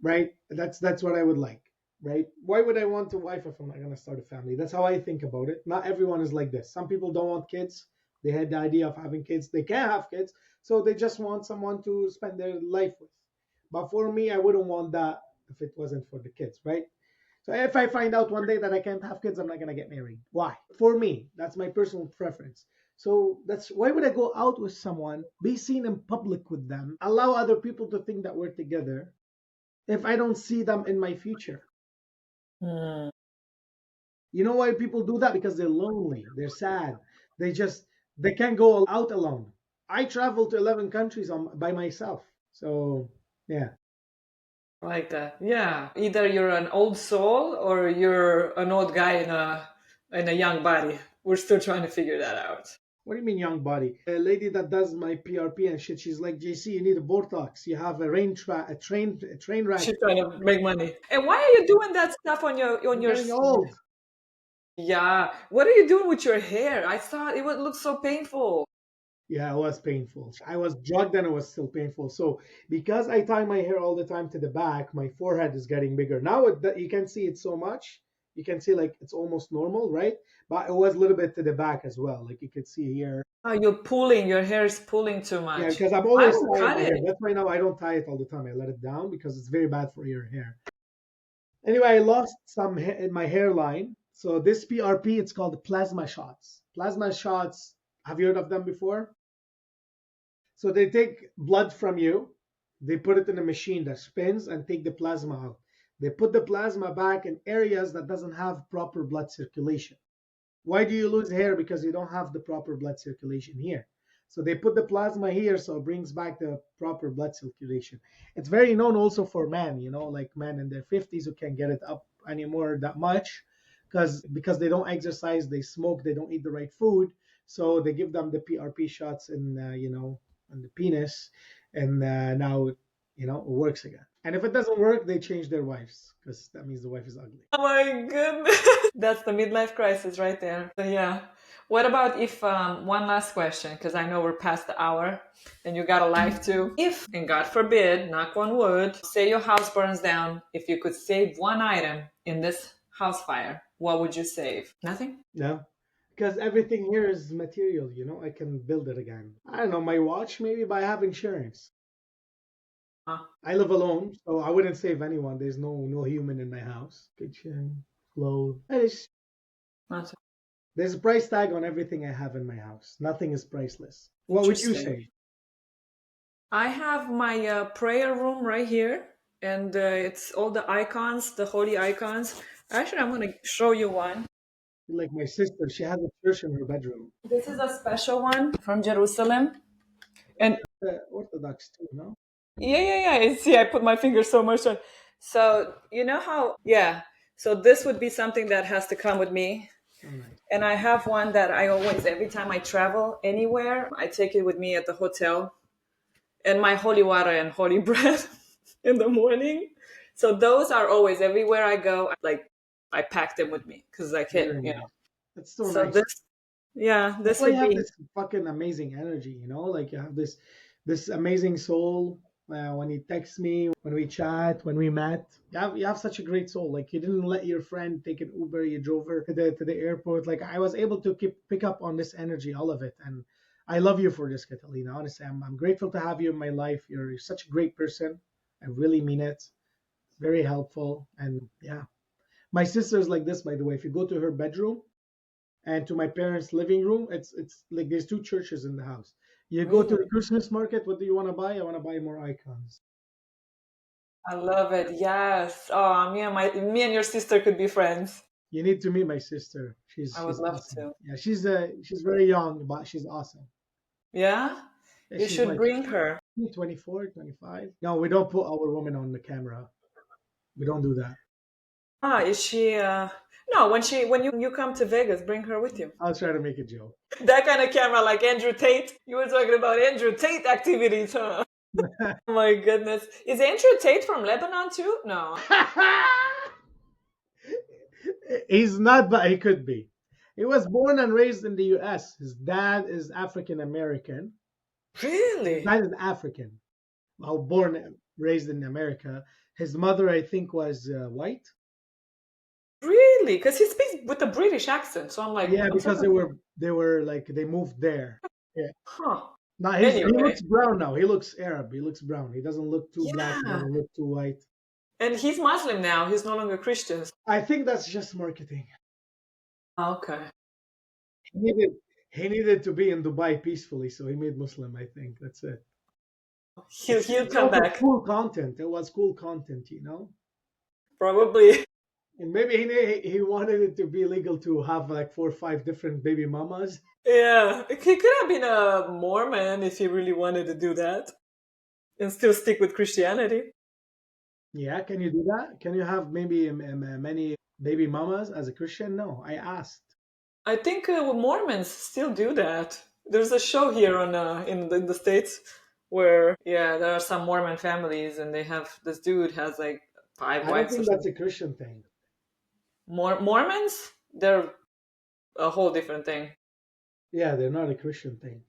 right? That's what I would like, right? Why would I want a wife if I'm not gonna start a family? That's how I think about it. Not everyone is like this. Some people don't want kids. They had the idea of having kids. They can't have kids, so they just want someone to spend their life with. But for me, I wouldn't want that if it wasn't for the kids, right? So if I find out one day that I can't have kids, I'm not gonna get married. Why? For me, that's my personal preference. So that's why would I go out with someone, be seen in public with them, allow other people to think that we're together, if I don't see them in my future? Hmm. You know why people do that? Because they're lonely, they're sad, they can't go out alone. I traveled to 11 countries by myself. So yeah, Like that. Yeah. Either you're an old soul or you're an old guy in a young body. We're still trying to figure that out. what do you mean young body? A lady that does my PRP and shit, she's like, JC, you need a Botox, you have a train wreck. She's trying to make money. And why are you doing that stuff on your I'm getting old. Yeah. What are you doing with your hair? I thought it would look so painful. Yeah, it was painful. I was drugged and it was still painful. So because I tie my hair all the time to the back, my forehead is getting bigger. Now you can see it so much. You can see like it's almost normal, right? But it was a little bit to the back as well. Like you could see here. Oh, you're pulling, your hair is pulling too Yeah, much. because I'm I always will tying cut my hair. it. That's why now I don't tie it all the time. I let it down because it's very bad for your hair. Anyway, I lost some in my hairline. So this PRP, it's called plasma shots. Plasma shots. Have you heard of them before? So they take blood from you, they put it in a machine that spins and take the plasma out. They put the plasma back in areas that doesn't have proper blood circulation. Why do you lose hair? Because you don't have the proper blood circulation here. So they put the plasma here, so it brings back the proper blood circulation. It's very known also for men, like men in their 50s who can't get it up anymore that much because they don't exercise, they smoke, they don't eat the right food. So they give them the PRP shots in the penis, and now it works again. And if it doesn't work, they change their wives because that means the wife is ugly. Oh my goodness. That's the midlife crisis right there. So, yeah. What about if, one last question, because I know we're past the hour and you got a life too. If, and God forbid, knock on wood, say your house burns down, if you could save one item in this house fire, what would you save? Nothing? No, because everything here is material. I can build it again. I don't know, my watch maybe, but I have insurance. Uh, I live alone, so I wouldn't save anyone. There's no human in my house. Kitchen, clothes. Nothing. There's a price tag on everything I have in my house. Nothing is priceless. What would you Interesting. say? I have my prayer room right here, and it's all the icons, the holy icons. Actually, I'm going to show you one. Like my sister, she has a church in her bedroom. This is a special one from Jerusalem. And Orthodox too, no? yeah, yeah, yeah. See, I put my finger so much on. So, you know how, yeah. So, this would be something that has to come with me. Oh, nice. And I have one that I always, every time I travel anywhere, I take it with me at the hotel, and my holy water and holy bread in the morning. So, those are always everywhere I go. Like, I pack them with me because I can't, Very nice. That's so So, nice. yeah, That's this why you would have be. this fucking amazing energy. Like you have this amazing soul. When you text me, when we chat, when we met, you have such a great soul. Like you didn't let your friend take an Uber, you drove her to the airport. Like I was able to pick up on this energy, all of it, and I love you for this, Catalina. Honestly, I'm grateful to have you in my life. You're such a great person. I really mean it. Very helpful, and yeah, my sister's like this, by the way. If you go to her bedroom and to my parents' living room, it's like there's two churches in the house. You go to the Really? Christmas market, what do you want to buy? I want to buy more icons. I love it. Yes. Oh, me and your sister could be friends. You need to meet my sister. She's I would she's love awesome. to. Yeah, she's very young, but she's awesome. Yeah? Yeah, You she's should like bring her. 24, 25. No, we don't put our woman on the camera. We don't do that. Ah, is she no, when you come to Vegas, bring her with you. I'll try to make a joke. That kind of camera like Andrew Tate. You were talking about Andrew Tate activities, huh? Oh my goodness. Is Andrew Tate from Lebanon too? No. He's not, but he could be. He was born and raised in the U.S. His dad is African American. His Really? dad is African. Well, born raised in America. His mother, I think, was white. Really? Because he speaks with a British accent. So I'm like, Yeah, I'm so because they confused. were they were like they moved there. Yeah. Huh. Now he Anyway, looks brown now. He looks Arab. He looks brown. He doesn't look too black. He yeah. doesn't look too white. And he's Muslim now. He's no longer Christian. I think that's just marketing. Okay. He needed he needed to be in Dubai peacefully, so he made Muslim. I think that's it. He'll It's come also back. cool content. It was cool content. Probably. And maybe he wanted it to be legal to have like 4 or 5 different baby mamas. Yeah. He could have been a Mormon if he really wanted to do that and still stick with Christianity. Yeah, can you do that? Can you have maybe many baby mamas as a Christian? No, I asked. I think Mormons still do that. There's a show here in the States where, yeah, there are some Mormon families and they have this dude has like five I don't wives or think that's something. a Christian thing. Mormons? They're a whole different thing. Yeah, they're not a Christian thing.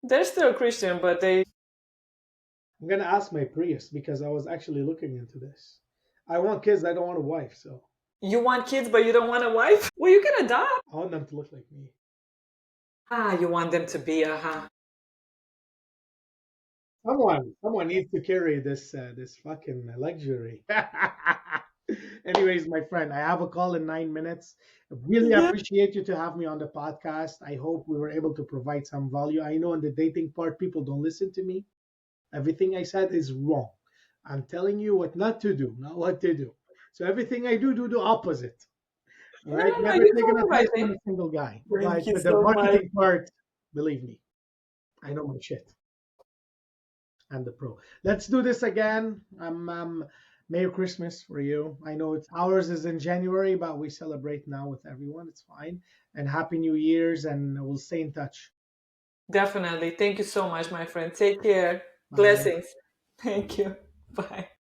They're still Christian, but they. I'm gonna ask my priest because I was actually looking into this. I want kids. I don't want a wife, so You want kids, but you don't want a wife? Well, you can adopt. I want them to look like me. Ah, you want them to be Someone needs to carry this fucking luxury. Anyways, my friend, I have a call in 9 minutes. Really Yeah. appreciate you to have me on the podcast. I hope we were able to provide some value. I know in the dating part, people don't listen to me. Everything I said is wrong. I'm telling you what not to do, not what to do. So everything I do, do the opposite. All No, right, no, no. never You take told an the right advice thing. from a single guy. Thank But you the so much. marketing part, believe me, I know my shit. I'm the pro. Let's do this again. Merry Christmas for you. I know it's ours is in January, but we celebrate now with everyone. It's fine. And Happy New Year's, and we'll stay in touch. Definitely. Thank you so much, my friend. Take care. Bye. Blessings. Thank you. Bye.